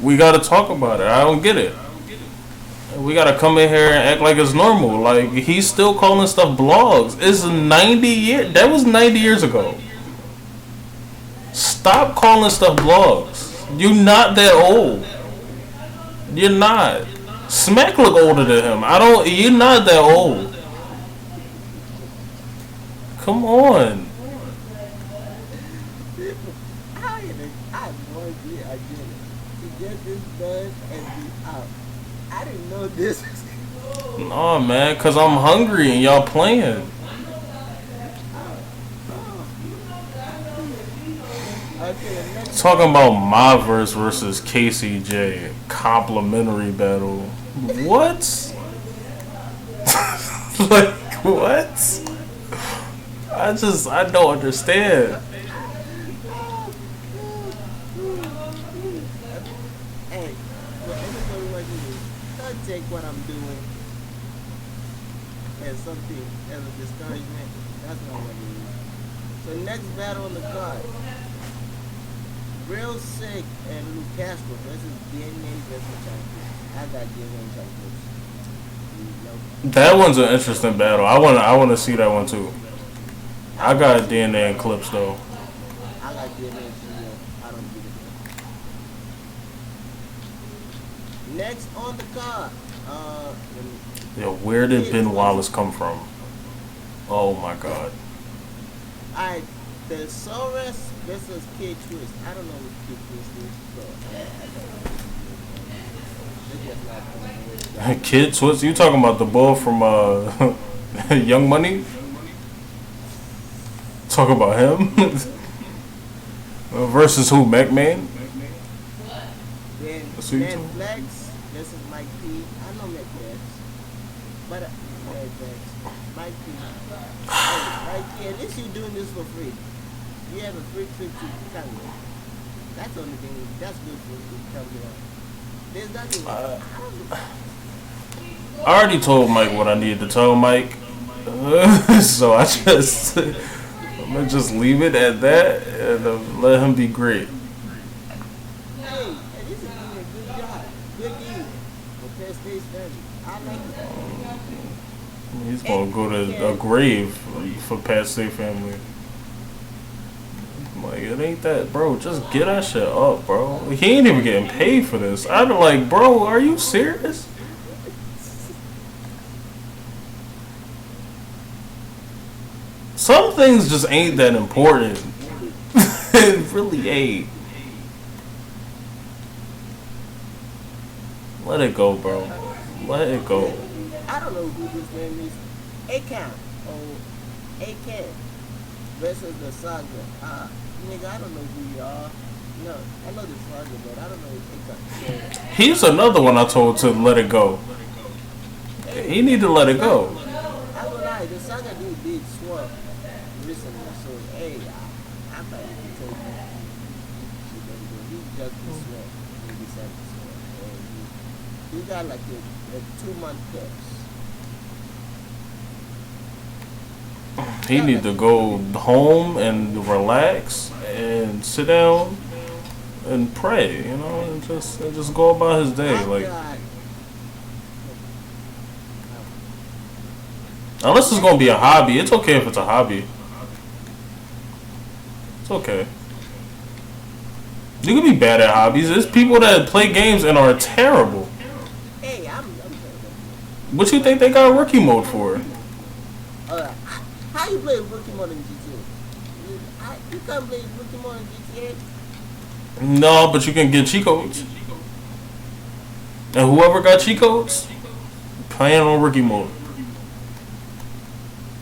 We gotta talk about it. I don't get it. We gotta come in here and act like it's normal. Like, he's still calling stuff blogs. It's 90 years. That was 90 years ago. Stop calling stuff blogs. You're not that old. You're not. Smack look older than him. You're not that old. Come on. I have no idea again to get this done and be out. I didn't know this. No, man, cause I'm hungry and y'all playing. Okay, next Talking about my verse versus KCJ complimentary battle. What? Like what? I don't understand. Hey, what everybody wants to do, don't take what I'm doing as something, as a discouragement. That's not what it is. So next battle on the card. Real Sick and Luke Castro versus DNA versus Champions. I got DNA Champions. That one's an interesting battle. I wanna see that one too. I got DNA and clips though. I like DNA and I don't give it. Next on the card, Yo, where did Ben Wallace come from? Oh my god. Alright, the Soros versus K Twist. I don't know what K Twist is, so I don't know. Kid Twist? You talking about the bull from Young Money? Talk about him? Versus who? McMahon? Then That's who you Dan talking? Flex versus Mike P. I know McFlex, but Mike P. Hey, Mike P. At least you're doing this for free. You have a free trip to Canada. That's the only thing. That's good for you to come here. There's nothing. I already told Mike what I needed to tell Mike. So I'm gonna just leave it at that and let him be great. Hey, at least you're doing a good job. Good deal. For Pest Days family. I like it. He's gonna go to a grave for Pat State family. Like, it ain't that, bro. Just get that shit up, bro. He ain't even getting paid for this. I'd be like, bro, are you serious? Some things just ain't that important. It really ain't. Let it go, bro. Let it go. I don't know who this name is. Akan or Akan versus the Saga. Nigga, I don't know who you are. No, I know the Saga, but I don't know Akan. So, He's another one I told to let it go. He need to let it go. I'm gonna lie, the Saga dude did swap recently, so hey, I thought you could tell me he just did swap when he decided to swap. And he got like a 2-month course. He need to go home and relax and sit down and pray, you know, and just go about his day. Like, unless it's gonna be a hobby, it's okay if it's a hobby. It's okay. You can be bad at hobbies. There's people that play games and are terrible. Hey, I'm What you think they got rookie mode for? how you play rookie mode in GTA? You can't play rookie mode in GTA. No, but you can get cheat codes. And whoever got cheat codes, playing on rookie mode.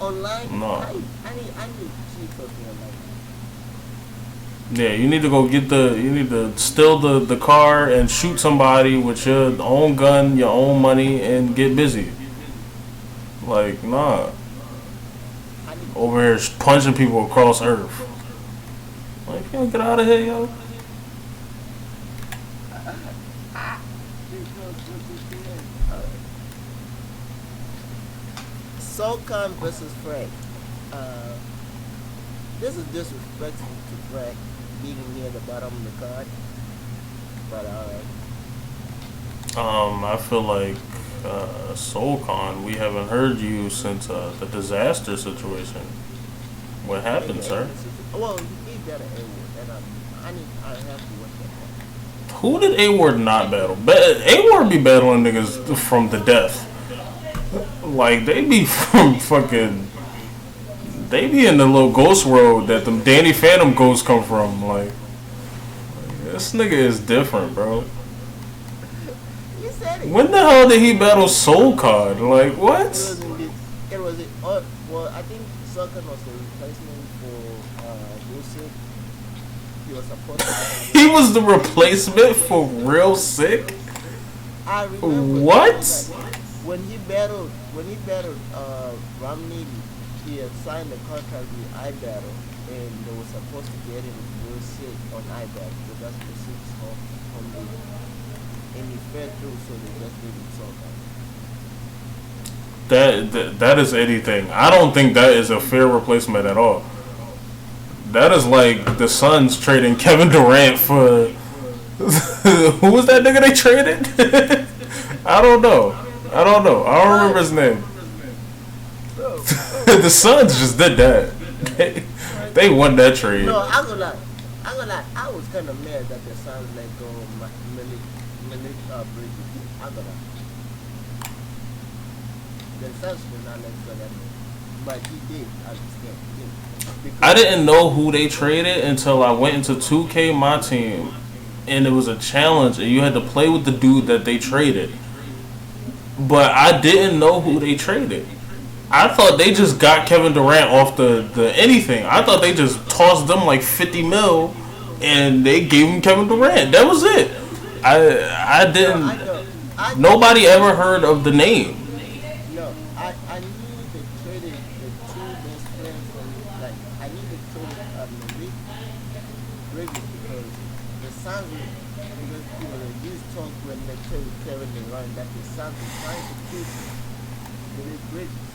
Online? No. I need cheat codes online. Yeah, you need to go get you need to steal the car and shoot somebody with your own gun, your own money, and get busy. Like, nah. Over here punching people across Earth. Like, yo, get out of here, yo. Solcon versus Frank. This is disrespectful to Frank being near the bottom of the card. But I feel like SoulCon, we haven't heard you since the disaster situation. What happened, sir? Well, he gave that an A-word, and I have to watch that. Who did A-Ward not battle? A-Ward be battling niggas from the death. Like, they be from fucking... They be in the little ghost world that them Danny Phantom ghosts come from. Like, this nigga is different, bro. You said it. When the hell did he battle Soul Card? Like, what? Well, I think Solcon was the replacement for Wilson. He was supposed to He was the replacement for Real Sick? I remember What? when he battled Romney, he had signed a contract with iBattle, and they were supposed to get him real sick on iBattle because that's the six on the, and he fell through, so they just gave him Solcon. That is anything. I don't think that is a fair replacement at all. That is like the Suns trading Kevin Durant for who was that nigga they traded? I don't know. I don't remember his name. The Suns just did that. They won that trade. No, I'm gonna lie. I was kind of mad that the Suns let go of Malik Bridges. I'm gonna lie. the Suns did not let go that much. But he did, I understand. He did. Because I didn't know who they traded until I went into 2K my team, and it was a challenge, and you had to play with the dude that they traded. But I didn't know who they traded. I thought they just got Kevin Durant off the anything. I thought they just tossed them like 50 mil, and they gave him Kevin Durant. That was it. I didn't. Nobody ever heard of the name. No, I knew they traded the two best players from, like, I knew they traded Malik Bridges because the Suns were, because they used talk when they traded Kevin Durant that the Suns were trying to keep Malik Bridges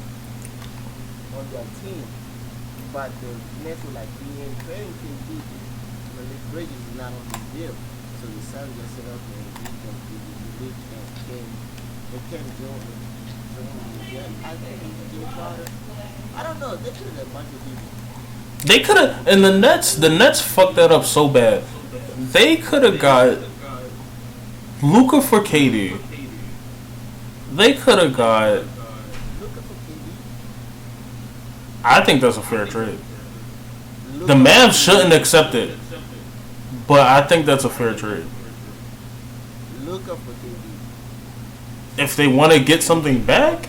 on their team. But the Nets were like, we ain't trading KD. Malik Bridges is not on the deal. So the Suns just said, okay, we can do the Malik and Ken Jones. I think Jay Crowder. I don't know. They traded a bunch of people. They could have, and the Nets fucked that up so bad. They could have got Luka for KD. They could have got. Looking for KD. I think that's a fair trade. The Mavs shouldn't accept it, but I think that's a fair trade. Looking for KD. If they want to get something back,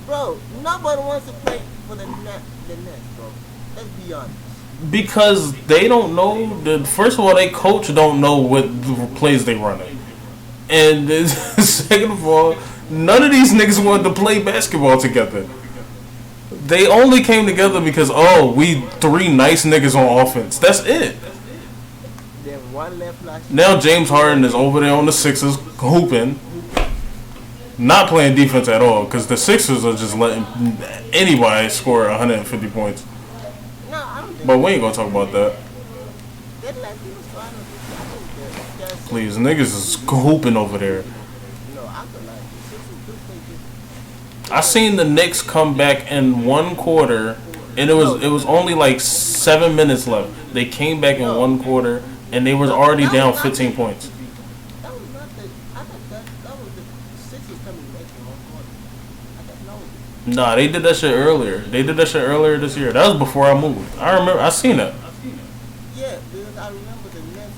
Bro, nobody wants to play for the Nets, bro. Let's be honest. because they don't know. First of all, they coach don't know what the plays they running, and second of all, none of these niggas wanted to play basketball together. They only came together because we three nice niggas on offense. That's it. Then one left last year. Now James Harden is over there on the Sixers hooping, not playing defense at all because the Sixers are just letting anybody score 150 points. No, I don't think But we ain't gonna talk about that. they let people start on this. I think they're Please, niggas is hooping over there. No, I could like the Sixers do play good. I seen the Knicks come back in one quarter, and it was only like 7 minutes left. They came back in one quarter, and they was already down 15 points. That was not the. I thought that was the Sixers coming back in one quarter. I thought no. Nah, they did that shit earlier. They did that shit earlier this year. That was before I moved. I remember. I seen it. Yeah, because I remember the Nets.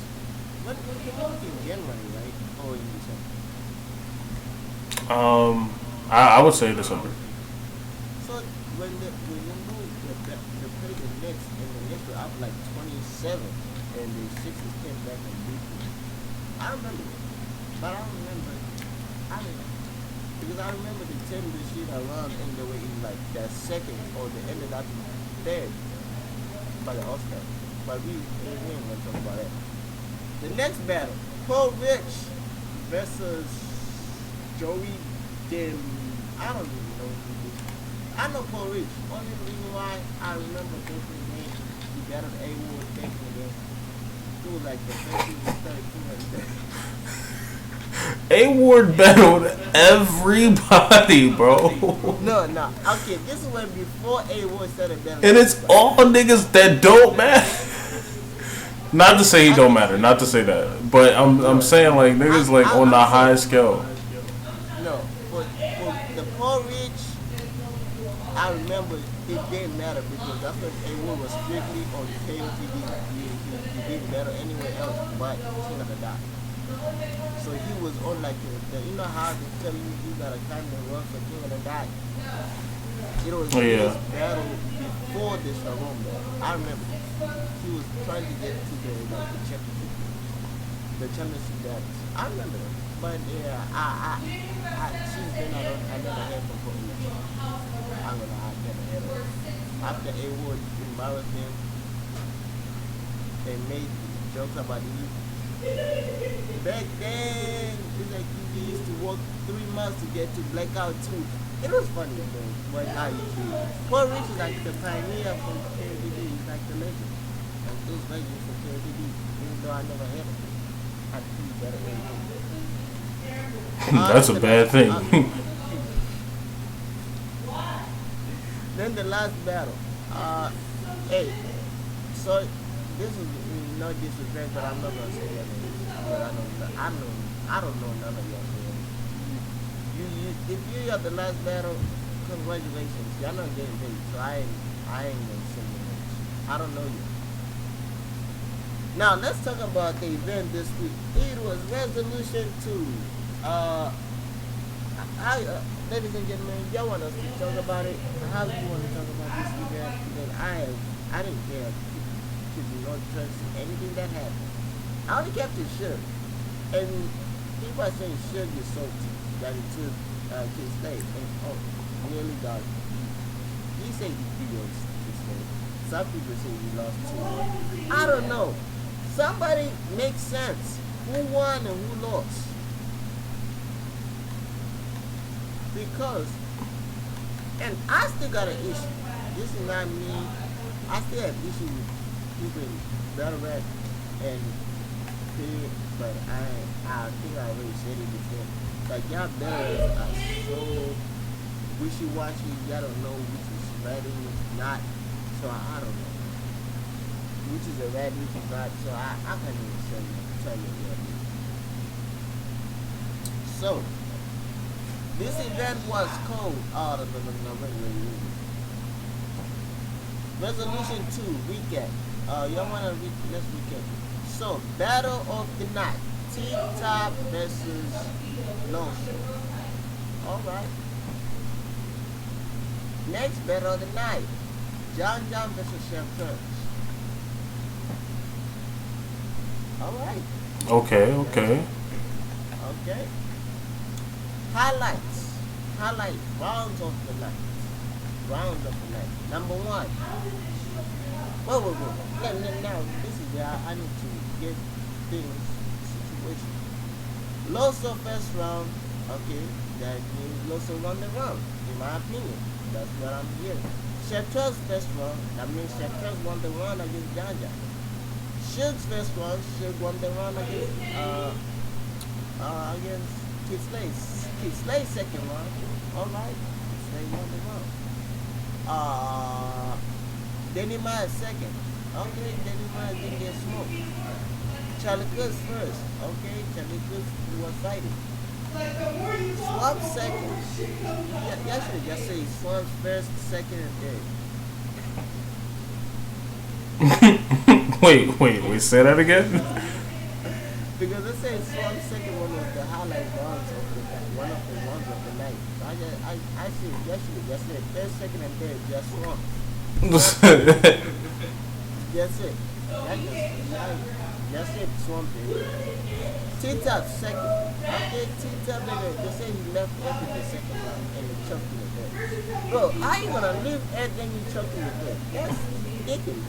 When came out in January, right? Or in December. I would say December. So when you moved the play the Nets and the Nets were up like 27, and the Sixers came back and beat them. I remember it, but I don't remember. Because I remember the team the shit around and they were in like their second or they ended up in third by the Oscar. But we ain't gonna talk about that. The next battle, Paul Rich versus Joey Dim. I don't even know who this is. I know Paul Rich. Only reason why I remember this name, he battled A-Ward back in the game. It was like the first season started 200. A-Ward battled everybody, bro. No. Okay, this is when before A-Ward started battling. And it's all niggas that don't matter. Not to say he don't matter, not to say that, but I'm saying like niggas like on the high scale. No, for the Paul Rich, I remember it didn't matter because that's when A-Ward was strictly on KOTDTV. He didn't matter anywhere else but King of the Dot. So he was on like the you know how they tell you gotta kind of run for King of the Dot. It was his battle before the Sharon battle. I remember he was trying to get to the championship, battles. I remember that. But yeah, since then I never heard from Paul Rich. I never heard of him. After A-Ward embarrassed him, they made jokes about it. Back then, it's like you used to walk 3 months to get to Blackout 2. It was funny, though, but now you see. Paul Rich is like the pioneer from KOTD. He's like the legend. Like those legends from KOTD, even though I never had him. I think he's better than him. That's a bad thing. Then the last battle. Hey, so this is no disrespect, but I'm not gonna say that name. But I don't know none of y'all say it. if you are the last battle, congratulations. Y'all not getting paid, so I ain't gonna send you much. I don't know you. Now let's talk about the event this week. It was resolution 2. Ladies and gentlemen, y'all want us to talk about it? How do you want to talk about this event? Because I didn't care. To no trust in anything that happened. I only kept it shook. And people are saying shook is salty that it took Kid Slade. And nearly got he said he beat Kid Slade. Some people say he lost 2-1. I don't know. Somebody make sense. Who won and who lost? Because, and I still got an issue. This is not me. I still have issue with people in battle rap and period, but I think I already said it before. Like y'all battle raps are so wishy-washy. Y'all don't know which is right and which is not. So I don't know. Which is a rat, which is not. So I can't even tell you what it is. So this event was called wait. Resolution 2 recap. Y'all wanna let's recap. So battle of the night. T-Top versus Long Show. Alright. Next battle of the night. John versus Chef Crunch. Alright. Okay. Highlights. Rounds of the night. Number 1. Whoa. Now, this is where I need to get things situation. Loso first round. Okay. That means Loso won the round. In my opinion. That's what I'm hearing. Chef's first round. That means Chef won the round against Janja. Suge's first round. Suge won the round against Kid Slade. Kid Slade second round. Alright. Kid Slade won the round. Danny Myers second. Okay, Danny Myers didn't get smoked. Charlie Cook's first. Okay, Charlie Cook was fighting. Swamp second. Y'all should just say Swamp's first, second, and third. wait, say that again? Because it says Swamp's second one was the highlight rounds of the night. One of the rounds of the night. I see yesterday, just said first, second, and third, just Swamp. That's it. That's it, Swamp did. T-Top second. Okay, T-Top they say he left after the second round and he choked in the third. Bro, how you gonna leave Ed then you choke in the third? That's ridiculous.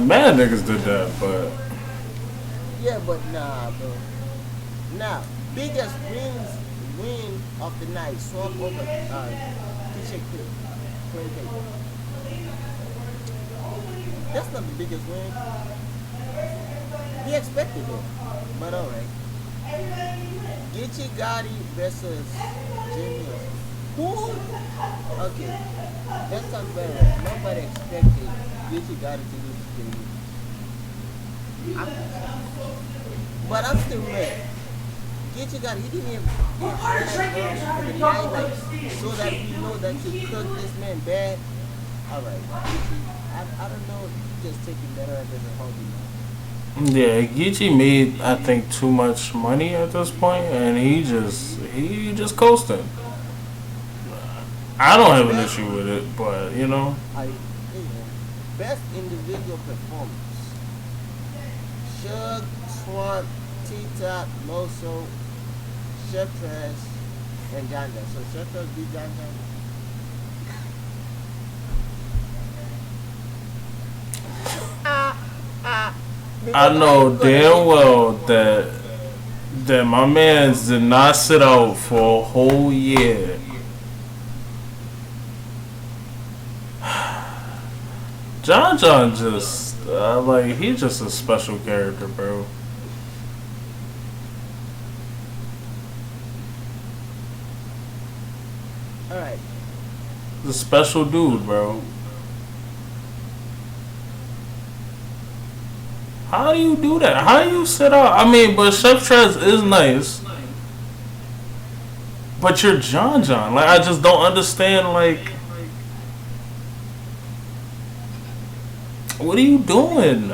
Mad niggas did that, but yeah, but nah, bro. Now, biggest win of the night, Swamp over Kitchen Clean Paper. That's not the biggest win. We expected it, but alright. Geechee Gotti versus Jimmy. Who? Okay, let's talk about it. Nobody expected Geechee Gotti to lose to Jimmy. But I'm still mad. Geechee Gotti, he didn't even get highlight for the night, like, so that we know that you cooked this man bad. Alright, I don't know if you just taking better as a hobby now. yeah, Geechee made I think too much money at this point, and he just coasted. I don't have an issue with it, but you know. Best individual performance. Suge, Swamp, T-Top, Loso, Chef Trash, and Janja. So Chef Trash beat Janja. I know damn well that my mans did not sit out for a whole year. John just like he's just a special character, bro. Alright. He's a special dude, bro. How do you do that? How do you sit out? I mean, but Chef Trez is nice. But you're John John. Like, I just don't understand. Like, what are you doing?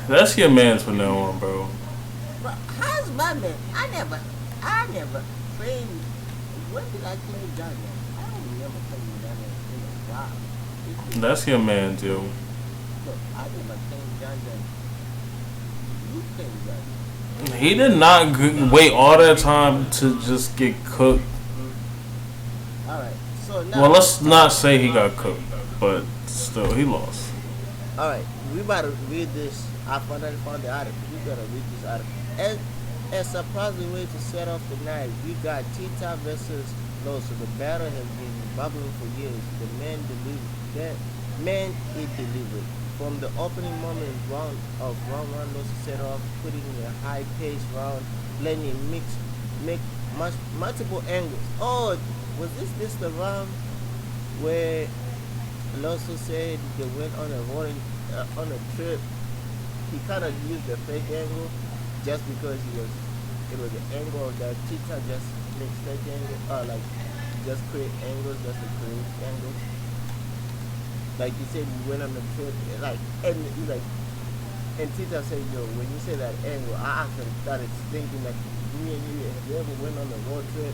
That's your man's from now on, bro. But how's my man? I never claimed. When did I claim John John? I don't remember claiming John John in a while. That's your man, too. Look, I never claimed John John. You claimed John John. He did not wait all that time to just get cooked. Alright, so now. Well, let's not say he got cooked, but still, he lost. Alright, we about to read this. I finally found the article. We gotta read this article. As a surprising way to set off the night, we got Tita versus Loso. The battle has been bubbling for years. The man it delivered. From the opening moment round one, Loso set off, putting in a high-paced round, blending multiple angles. Oh, was this the round where Loso said they went on a trip? He kind of used the fake angle just because it was the angle that Tita just makes fake angle, like just create angles just to create angles. Like you said, we went on a trip, like and Tita said, yo, when you say that angle, I actually started thinking like me and you ever went on a road trip.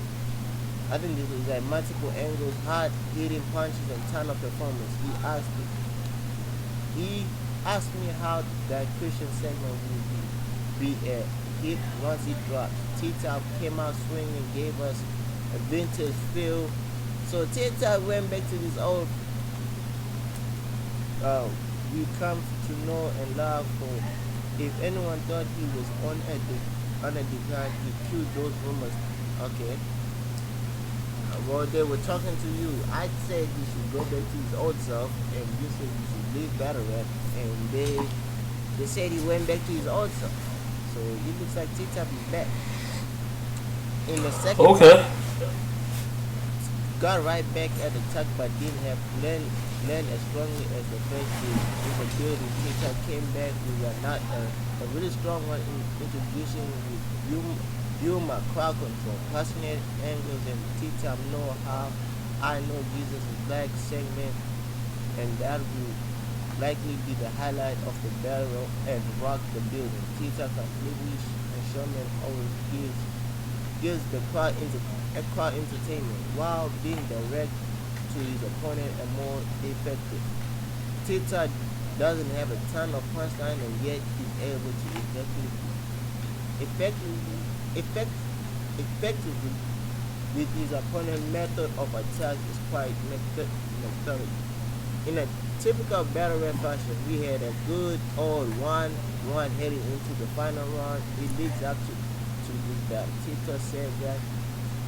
I think this is like multiple angles, hard hitting punches and ton of performance. He asked me how that Christian segment would be a hit once it dropped. Tita came out swinging and gave us a vintage feel. So Tita went back to this old we come to know and love for. If anyone thought he was on a decline, he killed those rumors. Okay. Well, they were talking to you. I said you should go back to his old self, and you said you should leave battle rap, and they said he went back to his old self. So it looks like Tita is back. In the second Okay. got right back at the attack, but didn't have land as strongly as the first did. In the building, Tita came back with a really strong one in introducing with humor, crowd control, passionate angles, and Tita know how I know Jesus is black segment, and that will likely be the highlight of the battle and rock the building. Tita completely and Showman always gives the crowd entertainment while being direct to his opponent and more effective. Tita doesn't have a ton of punchline, and yet he's able to effectively with his opponent's method of attack is quite methodical. In a typical battle rap fashion, we had a good old 1-1 heading into the final round. It leads up to this battle. Tita said that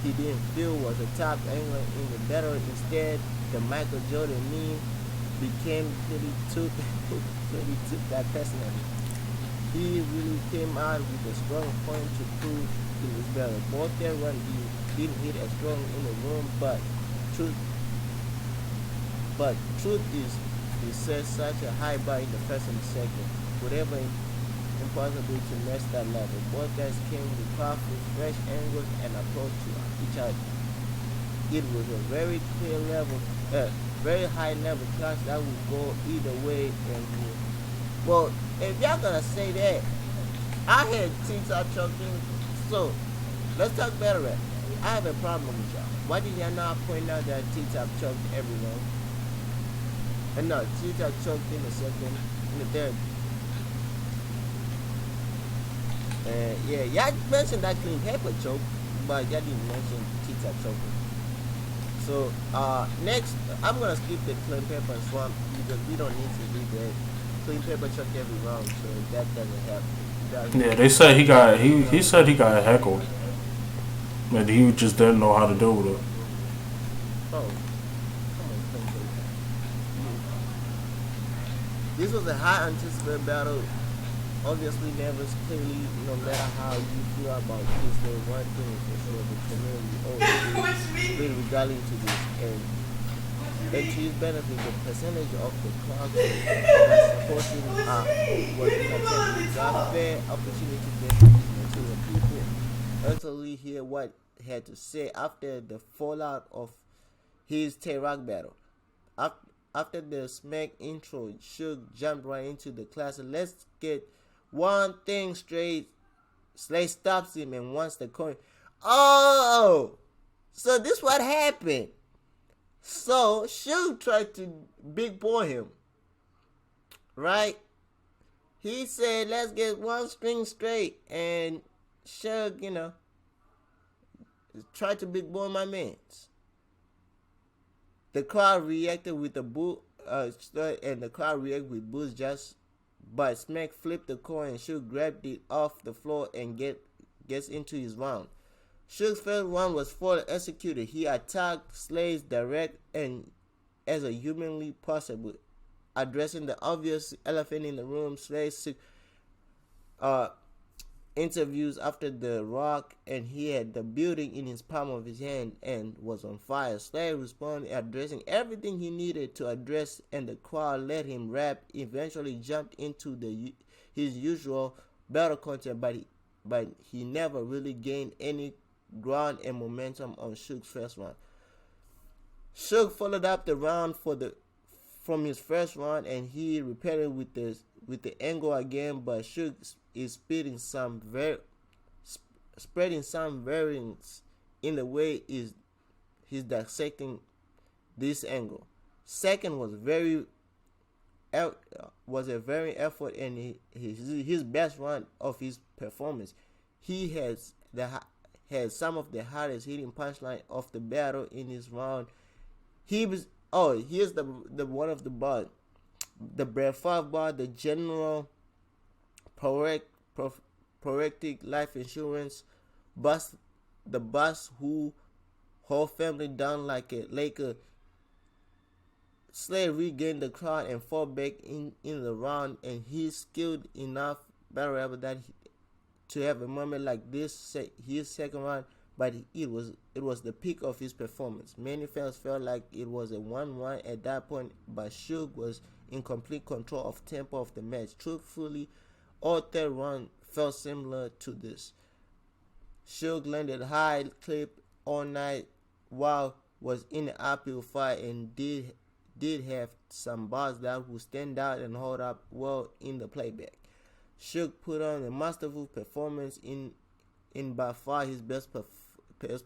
he didn't feel was a top angle in the battle. Instead, the Michael Jordan meme became really took that personally. He really came out with a strong point to prove in this battle. Both their run didn't hit as strong in the room, but truth is he set such a high bar in the first and the second. Whatever impossible to match that level. Both guys came with powerful, fresh angles and approach to each other. It was a very clear level, very high level clash that would go either way. And well, if y'all gonna say that, I had Tita choking. So let's talk better rap. I have a problem with y'all. Why did y'all not point out that Tita choked everyone? And no, Tita choked in the second, in the third. Yeah, y'all mentioned that clean paper choke, but y'all didn't mention Tita choking. So next, I'm gonna skip the clean paper and swamp because we don't need to read that. Clean paper choke every round, so that doesn't happen. Yeah, they said he said he got heckled, and he just didn't know how to deal with it. Oh, come on, clean paper. This was a high anticipated battle. Obviously, never clearly, no matter how you feel about this, there's one thing for sure: the community always been regarding to this. And And to his benefit, the percentage of the crowd that supported was in attendance got fair opportunity to get his material. People utterly hear what he had to say after the fallout of his Tay-Rock battle. After the smack intro, Suge jumped right into the class. Let's get one thing straight. Slay stops him and wants the coin. Oh! So this what happened. So Suge tried to big boy him. Right? He said, let's get one string straight. And Suge, tried to big boy my mans. The crowd reacted with a boo, and the crowd reacted with boos just. But Smack flipped the coin and Suge grabbed it off the floor and gets into his round. Suge's first round was fully executed. He attacked Slay's direct and as a humanly possible, addressing the obvious elephant in the room. Slay interviews after the rock, and he had the building in his palm of his hand and was on fire. Slay responded, addressing everything he needed to address, and the crowd let him rap. Eventually jumped into his usual battle content, but he never really gained any ground and momentum on Suge's first round. Suge followed up the round from his first round, and he repeated with the angle again, but Suge is spreading some variance in the way he's dissecting this angle. Second was a very effort and his best round of his performance. He had some of the hardest hitting punchline of the battle in his round. Here's the one of the bar, the Brett Favre bar, the general prorectic life insurance bust, the bus who whole family down like a Laker. Slay regained the crowd and fought back in the round, and he's skilled enough battle rapper that to have a moment like this, his second round, but it was the peak of his performance. Many fans felt like it was a 1-1 at that point, but Suge was in complete control of tempo of the match. Truthfully, all third round felt similar to this. Suge landed high clip all night while was in the uphill fight and did have some bars that would stand out and hold up well in the playback. Suge put on a masterful performance in by far his best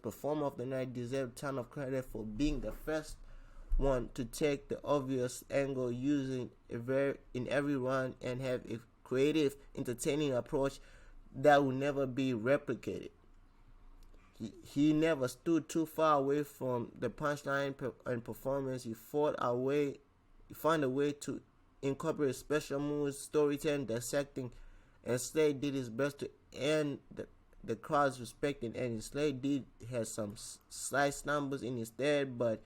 performer of the night. Deserved a ton of credit for being the first one to take the obvious angle using in every round and have a creative, entertaining approach that will never be replicated. He never stood too far away from the punchline and performance. He found a way to incorporate special moves, storytelling, dissecting, and Slay did his best to earn the crowd's respect. And Slay did have some slight stumbles in his third, but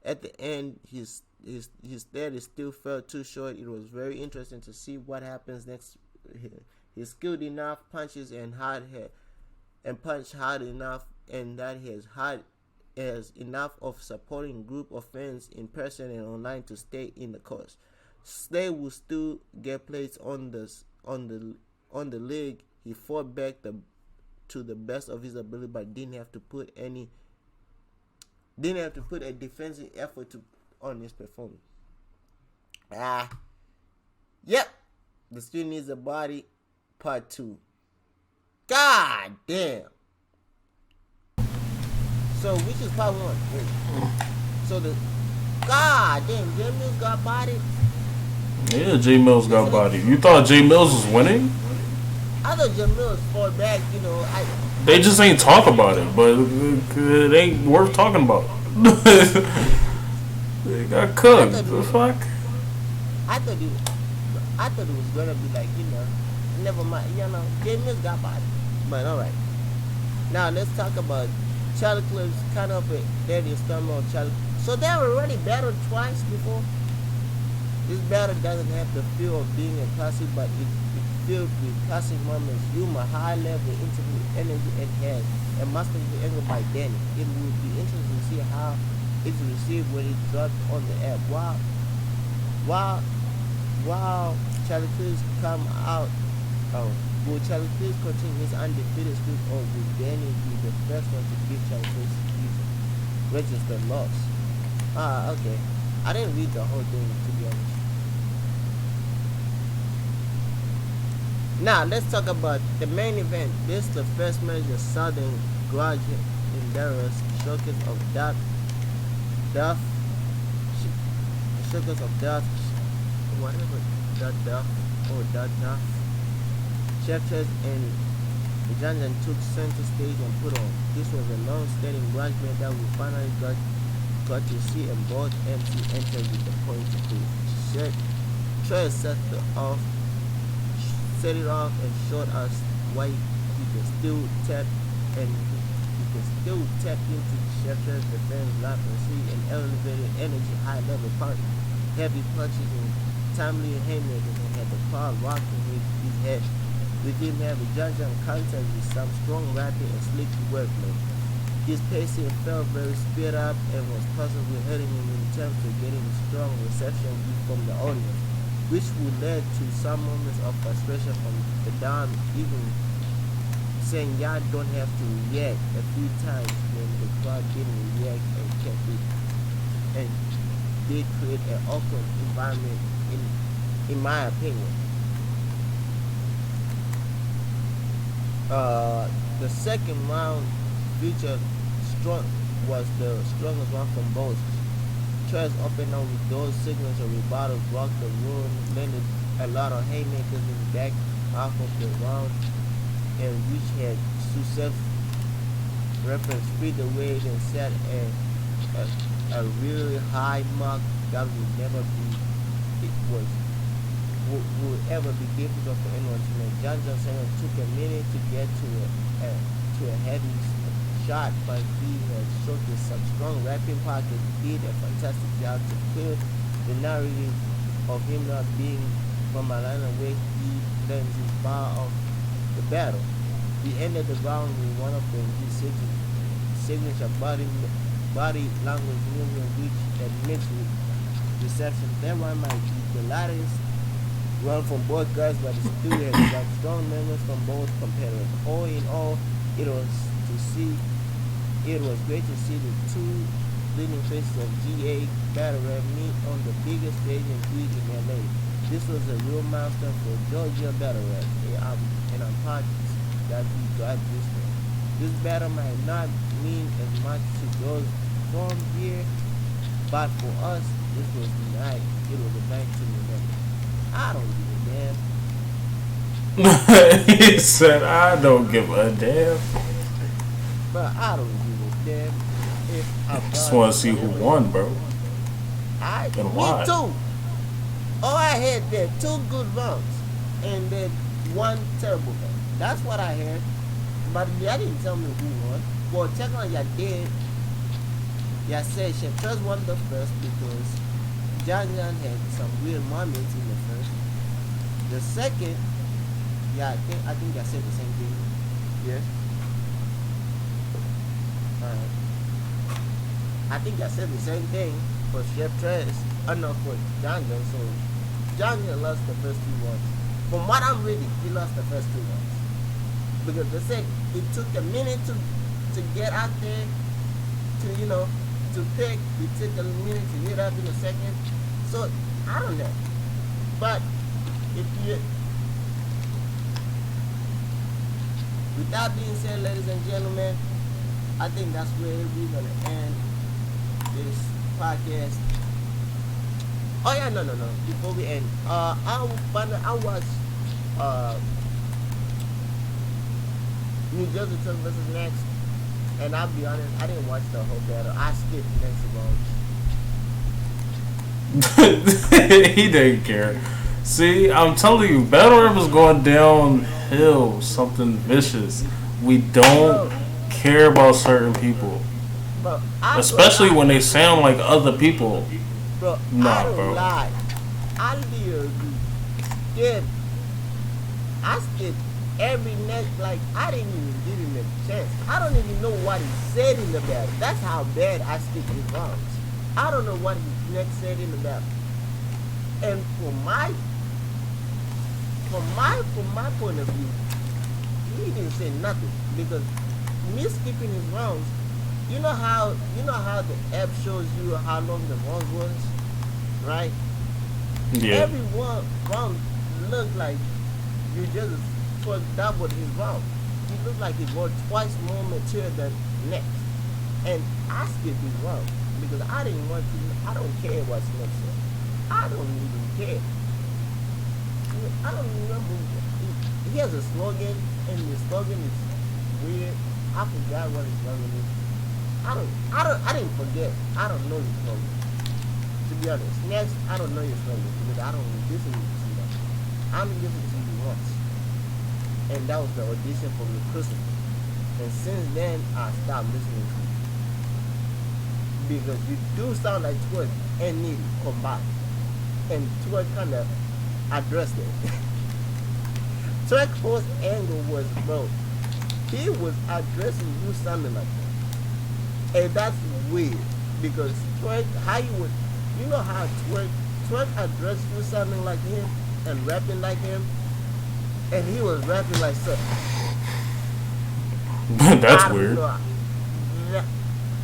at the end, his third still fell too short. It was very interesting to see what happens next. He's skilled enough, punches and punch hard enough, and that he has enough of supporting group of fans in person and online to stay in the course. Slay will still get plays on the league. He fought back to the best of his ability, but didn't have to put a defensive effort on his performance. Yep. The Street Needs a Body, Part 2. God damn. So, which is Part 1? So, God damn, J Mills got bodied? Yeah, J Mills got bodied. You thought J Mills was winning? I thought J Mills fought back, They just ain't talk about it, but it ain't worth talking about. They got cooked. The fuck? I thought it was gonna be like, never mind, J Mills got bodied. But alright. Now let's talk about Charlie Clips, kind of a deadly storm on Charlie. So they were already battled twice before. This battle doesn't have the feel of being a classic, but it's filled with classic moments, humor, high level interview, energy, and has a masterful angle by Danny. It would be interesting to see how it's received when it dropped on the app. While while Charlie Cruz come out, oh, will Charlie Cruz continue his undefeated streak, or will Danny be the first one to beat Charlie Cruz registered loss? Okay. I didn't read the whole thing, to be honest. Now let's talk about the main event. This is the first major Southern Grudge Endurance showcase of whatever Chef Chess and Janjan took center stage and put on. This was a long-standing grudge match that we finally got to see, and both MC entered with the point to prove. Trey set it off and showed us why he can still tap into Chef Chess defense lap and see an elevated energy, high level party, heavy punches and timely haymakers, and had the crowd rocking with his head. We didn't have a judge on contact with some strong rapping and slick workman. His pacing felt very speed up and was possibly hurting him in terms of getting a strong reception from the audience, which would lead to some moments of frustration from the Don, even saying y'all don't have to react a few times when the crowd didn't react and kept it, and did create an awkward environment in my opinion. The second round featured was the strongest one from both. Trez opened up with those signature rebuttals, rocked the room, landed a lot of haymakers in the back half of the round, and which had success reference speed away and set a really high mark that would never be would ever be difficult for anyone to make. John Johnson took a minute to get to a heavy shot, but he had showcased some strong rapping pockets. He did a fantastic job to clear the narrative of him not being from Atlanta, where he learns his power of the battle. He ended the round with one of his signature body language movement, which admits with reception. That one might be the lightest run from both guys, but it still had some strong members from both competitors. All in all, it was great to see the two leading faces of GA battle rap meet on the biggest stage in LA. This was a real milestone for Georgia battle rap, and I'm proud that we got this one. This battle might not mean as much to those from here, but for us, this was nice. It was a night to remember. I don't give a damn. He said, I don't give a damn. But I don't give a damn if I just want to see who won, bro. Me too. Oh, I had there 2 good rounds and then 1 terrible round. That's what I heard. But y'all didn't tell me who won. Well, technically y'all did. Y'all said Chef won the first because John had some weird moments in the first. The second, yeah, I think I said the same thing. Yes. I think I said the same thing for Chef Trez. No, for John. So John lost the first 2 ones. From what I'm reading, he lost the first 2 ones because they said it took a minute to get out there to pick. It took a minute to get up in a second. So I don't know, but with that being said, ladies and gentlemen, I think that's where we're gonna end this podcast. Oh yeah, no. Before we end, I watched New Jersey Trucks versus Next, and I'll be honest, I didn't watch the whole battle. I skipped next round. He didn't care. See, I'm telling you, battle rap is going downhill, something vicious. We don't care about certain people, bro, especially when they sound like other people. Bro, nah, I don't bro. lie. I literally skipped every next, like, I didn't even give him a chance. I don't even know what he said in the battle. That's how bad I speak his rounds. I don't know what he next said in the battle. And from my point of view, he didn't say nothing because me skipping his rounds. You know how the app shows you how long the round was, right? Yeah. Every one round looked like you just doubled his round. He looked like he wrote twice more material than next. And I skipped his round because I didn't want to. I don't care what's next said. I don't even care. I don't remember. He has a slogan, and the slogan is weird. I forgot what his slogan is. I didn't forget. I don't know his slogan. To be honest, next I don't know your slogan because I don't listen to you too much. I only listened to you once, and that was the audition for the Crucible. And since then, I stopped listening to you because you do sound like Twerk and Needy combined, and Twerk kind of addressed it. Twerk's whole angle was, bro, he was addressing you sounding like that. And that's weird because Twerk, how you would, you know how Twerk addressed you sounding like him and rapping like him, and he was rapping like so. That's weird.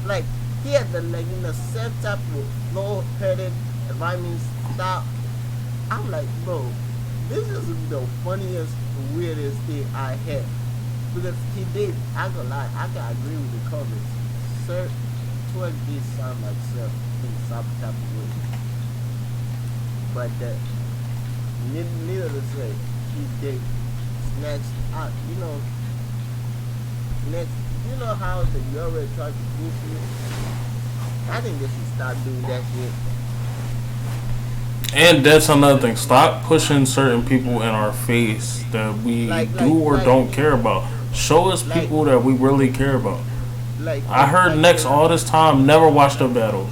Like he had the same type of low-headed rhyming style. I'm like, bro, this is the funniest, weirdest thing I had because he did. I gonna lie, I can agree with the comments. Sir, Twerk did sound like Sir in some type of way. But needless to say, he did snatch out, next, you know how the Euro tried to goof you? I think they should stop doing that shit. And that's another thing. Stop pushing certain people in our face that we don't care about. Show us people that we really care about. I heard Next all this time, never watched a battle.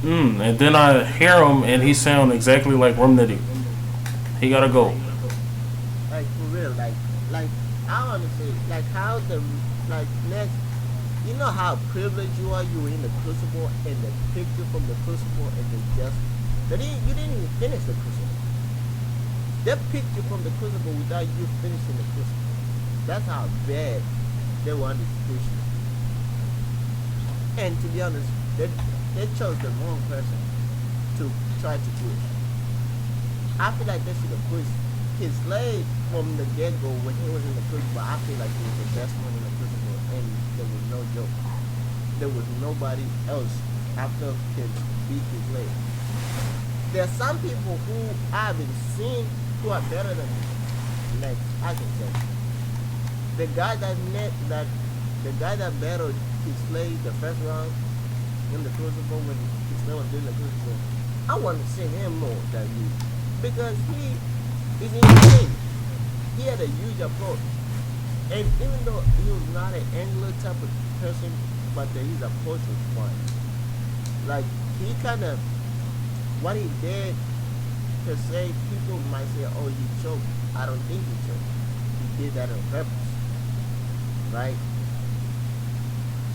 And then I hear him and he sound exactly like Rumnitty. He gotta go. Like for real, like I wanna say, like how Next, you know how privileged you are. You were in the Crucible and they picked you from the Crucible and you didn't even finish the Crucible. They picked you from the Crucible without you finishing the Crucible. That's how bad they wanted to push you. And to be honest, they chose the wrong person to try to push. I feel like they should have pushed his leg from the get-go when he was in the Crucible. I feel like he was the best one in the Crucible, and there was no joke. There was nobody else after can beat his leg. There are some people who I haven't seen who are better than him. Like I can say, the guy that battled his leg the first round in the Crucible when his leg was doing the Crucible, I want to see him more than you because he is insane. He had a huge approach, and even though he was not an angular type of person, but his approach was fine. Like he kind of what he did to say, people might say, "Oh, he choked." I don't think he choked. He did that on purpose, right?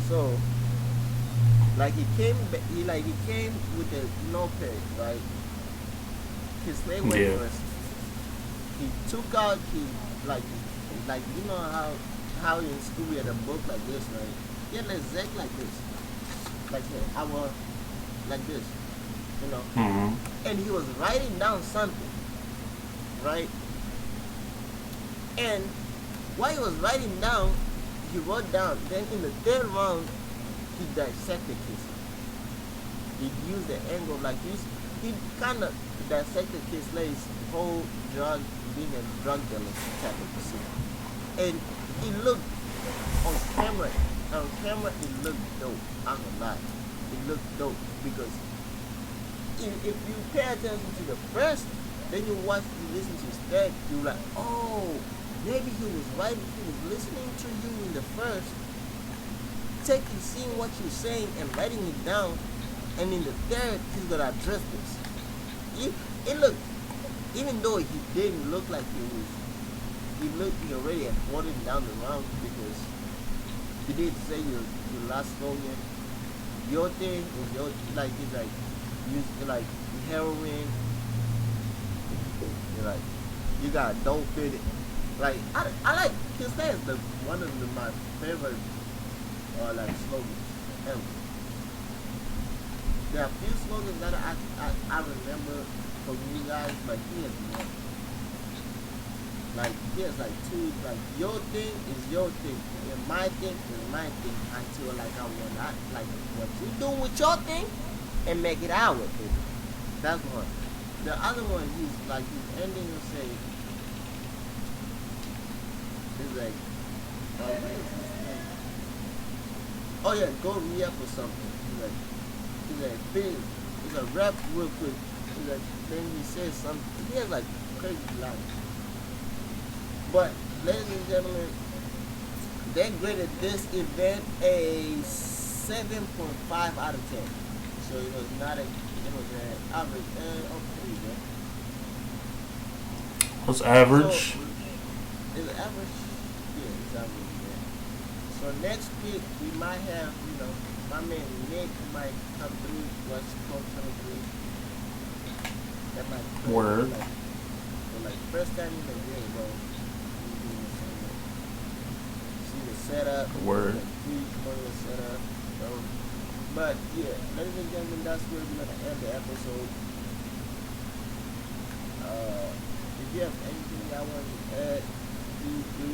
So, like he came with a no pay, right? His leg went first. He took out you know how in school we had a book like this, right? He had a zec like this, like this, you know. Mm-hmm. And he was writing down something, right? And while he was writing down, he wrote down. Then in the third round, he dissected his. He used the angle like this. He kind of dissected his legs, whole being a drug dealer type of person. And he looked on camera. On camera, it looked dope. I'm gonna lie. It looked dope because if you pay attention to the first, then you listen to his third, you're like, oh, maybe he was listening to you in the first, seeing what you're saying and writing it down, and in the third, he's gonna address this. It looked, even though he didn't look like he was you look, you already had 40 down the round because you did say your last slogan. Your thing is your like it's like you like heroin. You're like you got dope fit it. Like I like Kiss that is the one of my favorite like slogans ever. There are a few slogans that I remember from you guys, but here's one. Like here's like two. Like your thing is your thing, and my thing is my thing. Until like I want that, like what you do with your thing, and make it our thing. That's one. The other one, he's ending and say, he's like, what is his name? Oh yeah, go re-up or something. He's like, he's a rap real quick. He's like, then he says something. He has like crazy lines. But ladies and gentlemen, they graded this event a 7.5 out of 10. So it was not an average. Okay, yeah. What's average? So, it's average. Yeah, it's average. Yeah. So next week we might have, my man Nick might come through. What's called 23. That might be Word. Like first time in the game, bro. See the setup. Word. The setup. But yeah, ladies and gentlemen, that's where we're gonna end the episode. If you have anything y'all want to add, please do.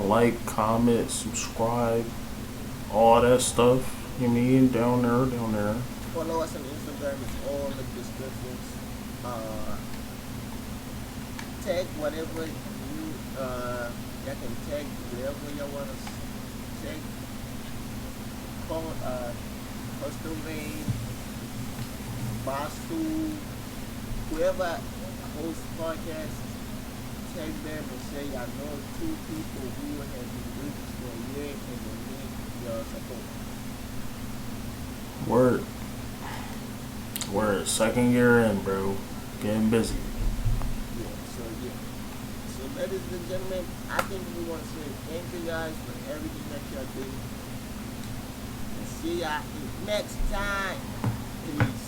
Like, comment, subscribe, all that stuff. You mean down there. Follow us on Instagram. It's all in the descriptions. Tag whatever y'all can tag whatever y'all want to tag. Custom Vein, Basu, whoever hosts podcasts, tag them and say y'all know 2 people who have been doing this for a year and they need your support. Word. Second year in, bro. Getting busy. Yeah. So ladies and gentlemen, I think we want to say thank you guys for everything that y'all do. See y'all next time. Peace.